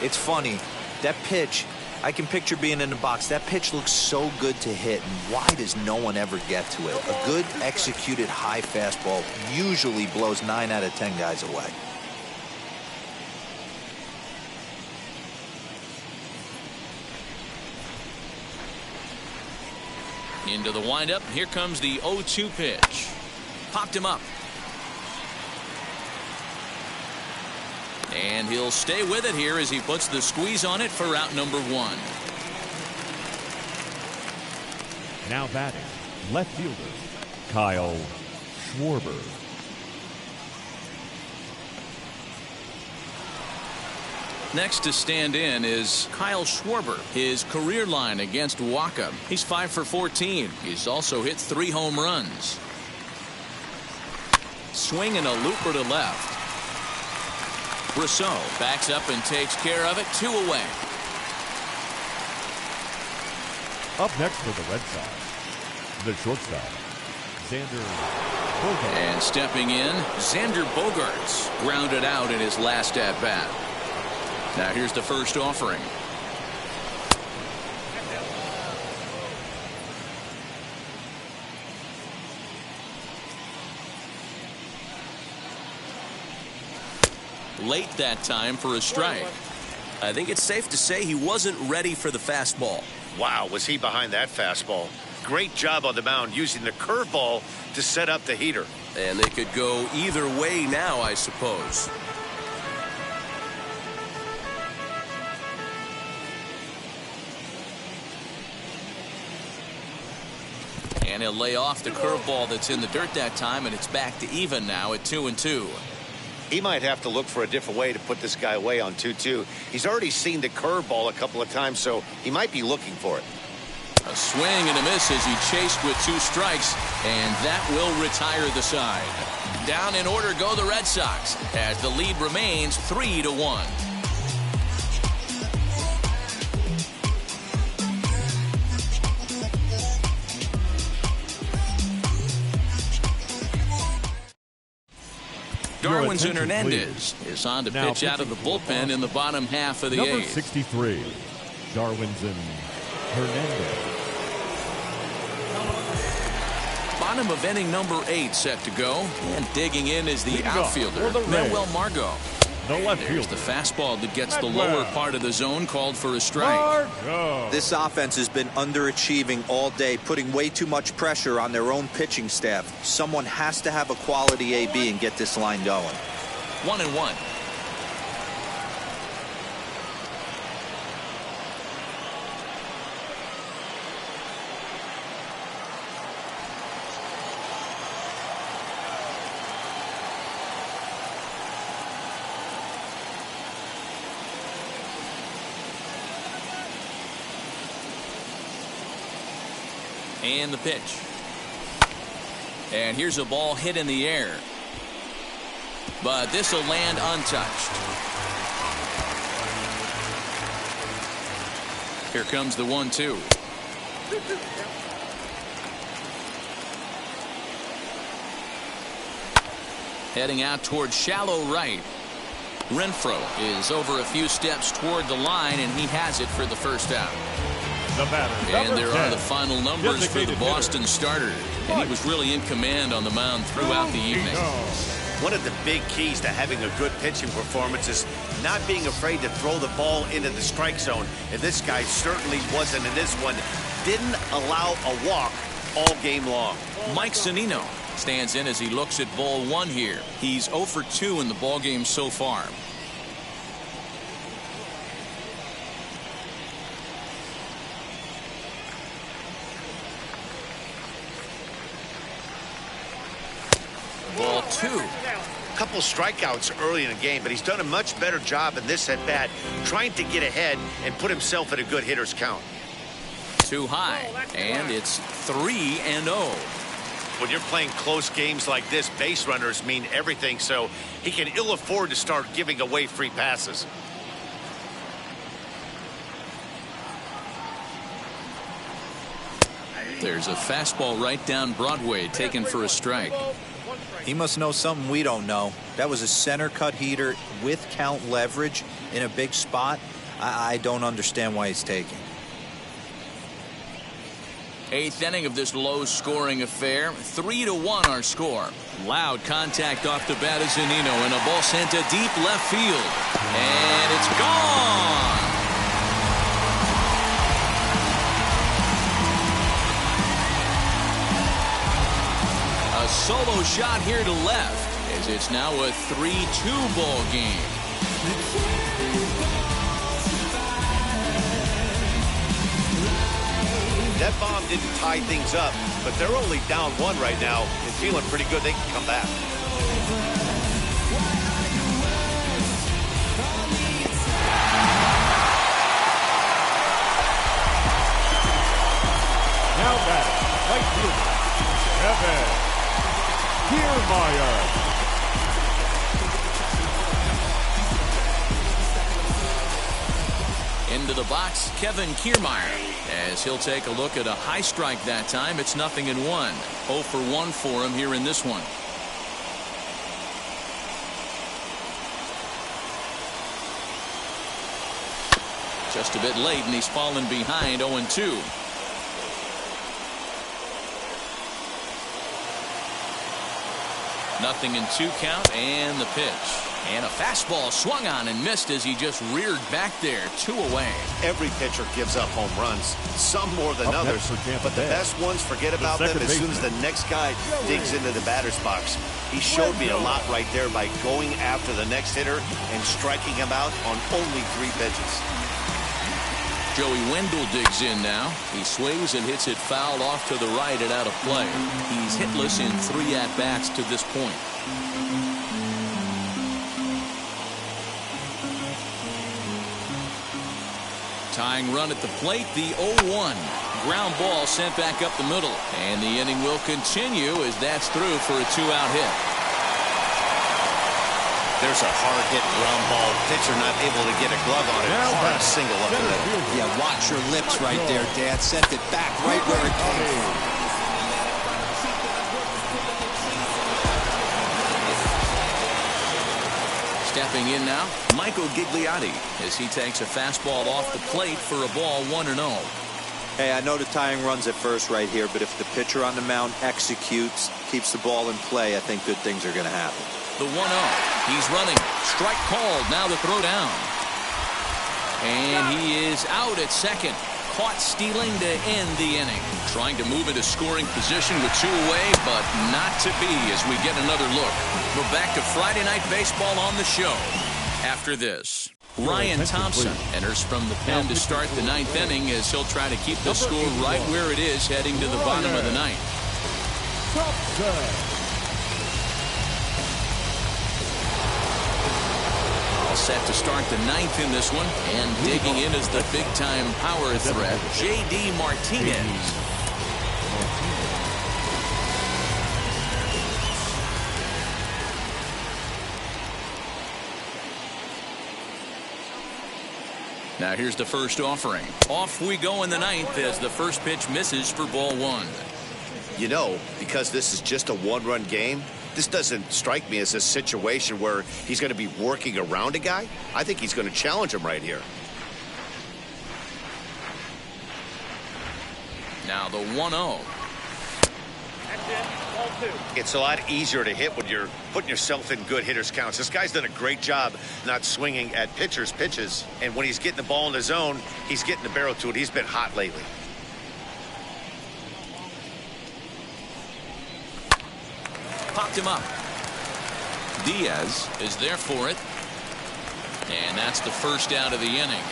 It's funny. That pitch, I can picture being in the box. That pitch looks so good to hit, and why does no one ever get to it? A good executed high fastball usually blows 9 out of 10 guys away. Into the windup. Here comes the 0-2 pitch. Popped him up. And he'll stay with it here as he puts the squeeze on it for out number 1. Now batting, left fielder Kyle Schwarber. Next to stand in is Kyle Schwarber. His career line against Waka. He's 5 for 14. He's also hit 3 home runs. Swinging a looper to left. Rousseau backs up and takes care of it. 2 away. Up next for the Red Sox, the shortstop, Xander Bogaerts. And stepping in, Xander Bogaerts grounded out in his last at-bat. Now here's the first offering. Late that time for a strike. I think it's safe to say he wasn't ready for the fastball. Wow, was he behind that fastball. Great job on the mound using the curveball to set up the heater. And they could go either way now, I suppose. And he'll lay off the curveball that's in the dirt that time, and it's back to even now at 2-2. He might have to look for a different way to put this guy away on 2-2. He's already seen the curveball a couple of times, so he might be looking for it. A swing and a miss as he chased with 2 strikes, and that will retire the side. Down in order go the Red Sox as the lead remains 3-1. Darwinson Hernandez is on to pitch out of the bullpen in the bottom half of the Number 8th. 63, Darwinson Hernandez. Bottom of inning number 8 set to go, and digging in is the outfielder, Manuel Margot. The left There's fielder. the fastball that gets the lower part of the zone, called for a strike. This offense has been underachieving all day, putting way too much pressure on their own pitching staff. Someone has to have a quality AB and get this line going. 1-1. And the pitch. And here's a ball hit in the air. But this will land untouched. Here comes the 1-2. Heading out towards shallow right. Renfroe is over a few steps toward the line, and he has it for the first out. And there are the final numbers for the Boston starter. And he was really in command on the mound throughout the evening. One of the big keys to having a good pitching performance is not being afraid to throw the ball into the strike zone. And this guy certainly wasn't in this one. Didn't allow a walk all game long. Mike Zunino stands in as he looks at ball 1 here. He's 0 for 2 in the ballgame so far. Ball 2. A couple strikeouts early in the game, but he's done a much better job in this at bat, trying to get ahead and put himself in a good hitter's count. Too high, and it's 3-0. When you're playing close games like this, base runners mean everything, so he can ill afford to start giving away free passes. There's a fastball right down Broadway taken for a strike. He must know something we don't know. That was a center cut heater with count leverage in a big spot. I don't understand why he's taking. 8th inning of this low-scoring affair. 3-1 our score. Loud contact off the bat of Zunino, and a ball sent to deep left field. And it's gone! A solo shot here to left, as it's now a 3-2 ball game. That bomb didn't tie things up, but they're only down 1 right now and feeling pretty good they can come back. Right fielder, Kevin Kiermaier. Into the box, Kevin Kiermaier. As he'll take a look at a high strike that time. It's 0-1. 0 for 1 for him here in this one. Just a bit late, and he's fallen behind 0-2. Nothing in 2 count, and the pitch. And a fastball swung on and missed as he just reared back there. 2 away. Every pitcher gives up home runs, some more than others, but the best ones forget about them as soon as the next guy digs into the batter's box. He showed me a lot right there by going after the next hitter and striking him out on only 3 pitches. Joey Wendell digs in now. He swings and hits it foul off to the right and out of play. He's hitless in 3 at-bats to this point. Tying run at the plate, the 0-1. Ground ball sent back up the middle. And the inning will continue as that's through for a 2-out hit. There's a hard-hit ground ball. Pitcher not able to get a glove on it. Hard single up the middle. Yeah, watch your lips right there, Dad. Sent it back right where it came from. Stepping in now, Michael Gigliotti as he takes a fastball off the plate for a ball 1-0. Hey, I know the tying run's at first right here, but if the pitcher on the mound executes, keeps the ball in play, I think good things are going to happen. The 1-0. He's running. Strike called. Now the throw down. And he is out at second. Caught stealing to end the inning. Trying to move into scoring position with 2 away, but not to be as we get another look. We're back to Friday Night Baseball on the show. After this, Ryan Thompson enters from the pen to start the 9th inning as he'll try to keep the score right where it is heading to the bottom of the 9th. All set to start the 9th in this one, and digging in is the big-time power threat, J.D. Martinez. Now here's the first offering. Off we go in the 9th as the first pitch misses for ball 1. You know, because this is just a 1-run game, this doesn't strike me as a situation where he's going to be working around a guy. I think he's going to challenge him right here. Now the 1-0. It's a lot easier to hit when you're putting yourself in good hitters' counts. This guy's done a great job not swinging at pitchers' pitches. And when he's getting the ball in the zone, he's getting the barrel to it. He's been hot lately. Popped him up. Diaz is there for it. And that's the first out of the inning.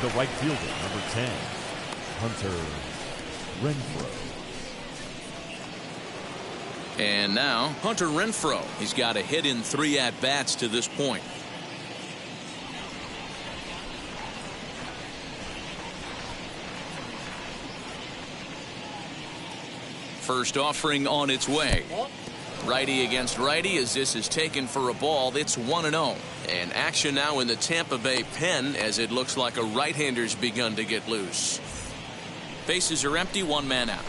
The right fielder, number 10, Hunter Renfroe. And now Hunter Renfroe. He's got a hit in 3 at-bats to this point. First offering on its way. Righty against righty as this is taken for a ball. It's 1-0. And action now in the Tampa Bay pen as it looks like a right-hander's begun to get loose. Bases are empty, 1 man out.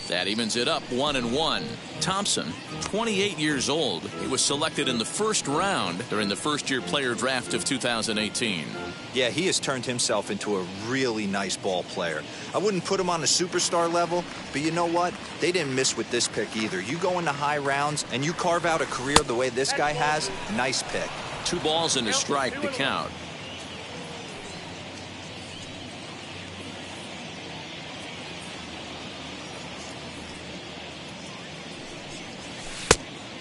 That evens it up 1-1. Thompson, 28 years old. He was selected in the first round during the first-year player draft of 2018. Yeah, he has turned himself into a really nice ball player. I wouldn't put him on a superstar level, but you know what? They didn't miss with this pick either. You go into high rounds and you carve out a career the way this guy has, nice pick. 2 balls and a strike to count.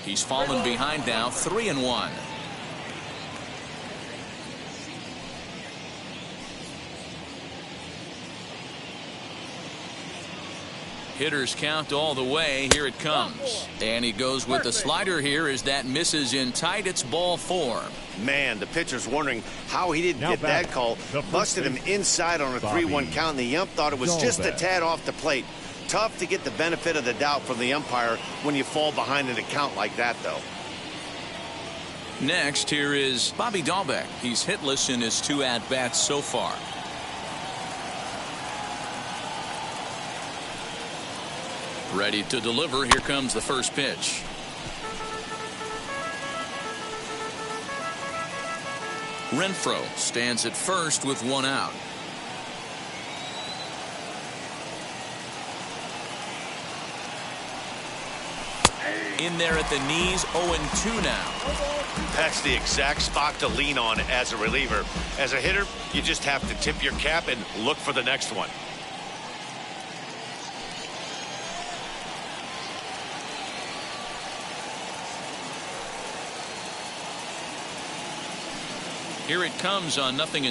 He's fallen behind now, 3-1. Hitters count all the way. Here it comes. And he goes with the slider here as that misses in tight. It's ball 4. Man, the pitcher's wondering how he didn't get that call. Busted him inside on a 3-1 count, and the ump thought it was just a tad off the plate. Tough to get the benefit of the doubt from the umpire when you fall behind in a count like that, though. Next, here is Bobby Dahlbeck. He's hitless in his 2 at-bats so far. Ready to deliver. Here comes the first pitch. Renfroe stands at first with 1 out. In there at the knees, 0-2 now. That's the exact spot to lean on as a reliever. As a hitter, you just have to tip your cap and look for the next one. Here it comes on 0-2.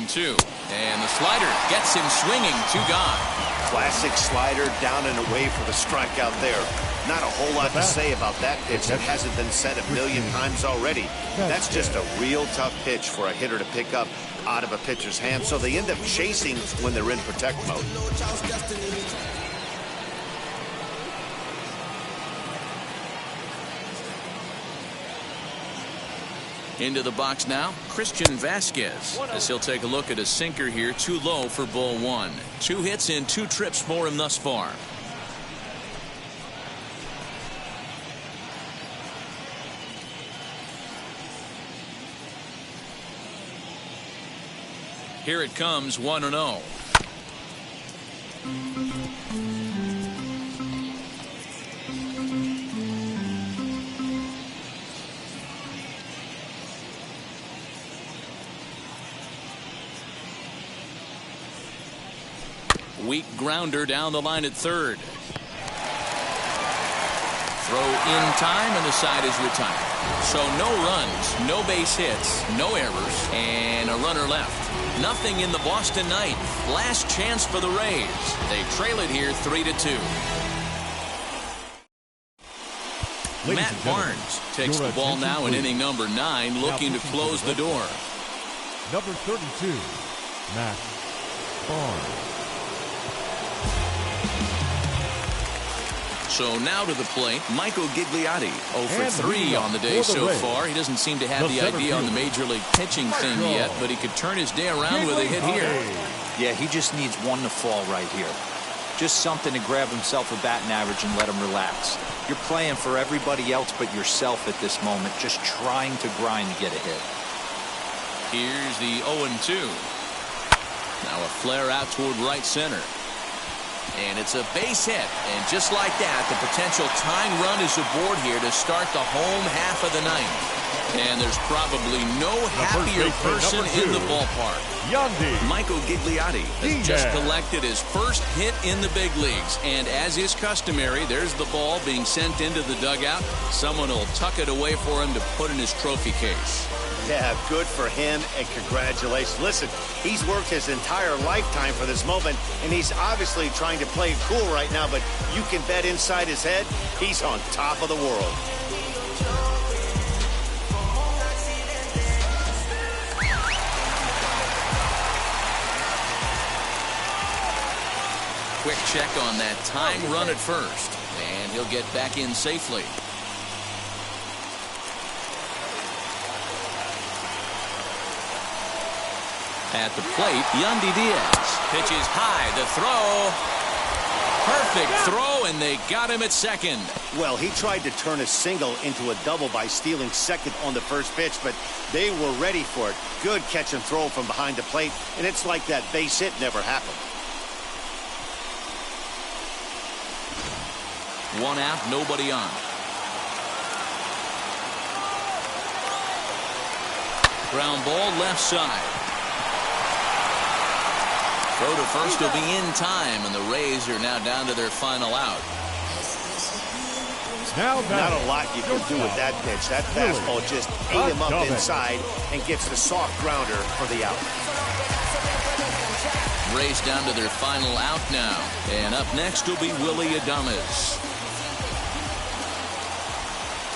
And the slider gets him swinging. 2 gone. Classic slider down and away for the strikeout there. Not a whole lot to say about that pitch that hasn't been said a million times already. That's just a real tough pitch for a hitter to pick up out of a pitcher's hand, so they end up chasing when they're in protect mode. Into the box now, Christian Vasquez, as he'll take a look at a sinker here, too low for ball 1. 2 hits in 2 trips for him thus far. Here it comes, 1-0. Weak grounder down the line at third. Throw in time, and the side is retired. So no runs, no base hits, no errors, and a runner left. Nothing in the Boston ninth. Last chance for the Rays. They trail it here 3-2. Matt Barnes takes the ball now in inning number 9, looking to close the door. Number 32, Matt Barnes. So now to the plate, Michael Gigliotti, 0 for 3 on the day so far. He doesn't seem to have the idea on the major league pitching thing yet, but he could turn his day around with a hit here. Yeah, he just needs one to fall right here. Just something to grab himself a batting average and let him relax. You're playing for everybody else but yourself at this moment, just trying to grind to get a hit. Here's the 0-2. Now a flare out toward right center. And it's a base hit. And just like that, the potential tying run is aboard here to start the home half of the ninth. And there's probably no happier person in the ballpark. Michael Gigliotti has just collected his first hit in the big leagues. And as is customary, there's the ball being sent into the dugout. Someone will tuck it away for him to put in his trophy case. Yeah, good for him, and congratulations. Listen, he's worked his entire lifetime for this moment, and he's obviously trying to play it cool right now, but you can bet inside his head, he's on top of the world. Quick check on that tying run at first, and he'll get back in safely. At the plate, Yandy Diaz pitches high. The throw. Perfect throw, and they got him at second. Well, he tried to turn a single into a double by stealing second on the first pitch, but they were ready for it. Good catch and throw from behind the plate, and it's like that base hit never happened. 1 out, nobody on. Ground ball left side. Throw to first will be in time, and the Rays are now down to their final out. Not a lot you can do with that pitch. That fastball just ate him up inside and gets the soft grounder for the out. Rays down to their final out now. And up next will be Willy Adames.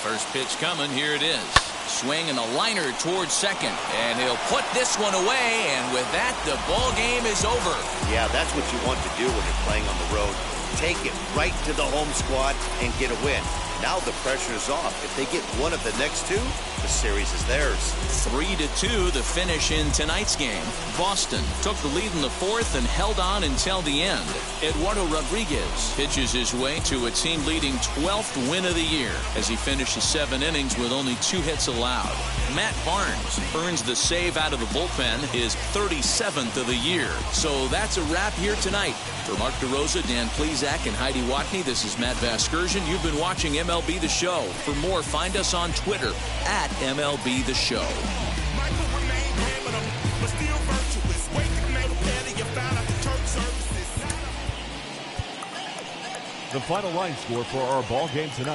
First pitch coming. Here it is. Swing and a liner towards second. And he'll put this one away. And with that, the ball game is over. Yeah, that's what you want to do when you're playing on the road. Take it right to the home squad and get a win. Now the pressure is off. If they get one of the next two, the series is theirs. 3-2 the finish in tonight's game. Boston took the lead in the fourth and held on until the end. Eduardo Rodriguez pitches his way to a team-leading 12th win of the year as he finishes 7 innings with only 2 hits allowed. Matt Barnes earns the save out of the bullpen, his 37th of the year. So that's a wrap here tonight. For Mark DeRosa, Dan Plesac, and Heidi Watney, this is Matt Vasgersian. You've been watching MLB The Show. For more, find us on Twitter at MLB The Show. The final line score for our ball game tonight.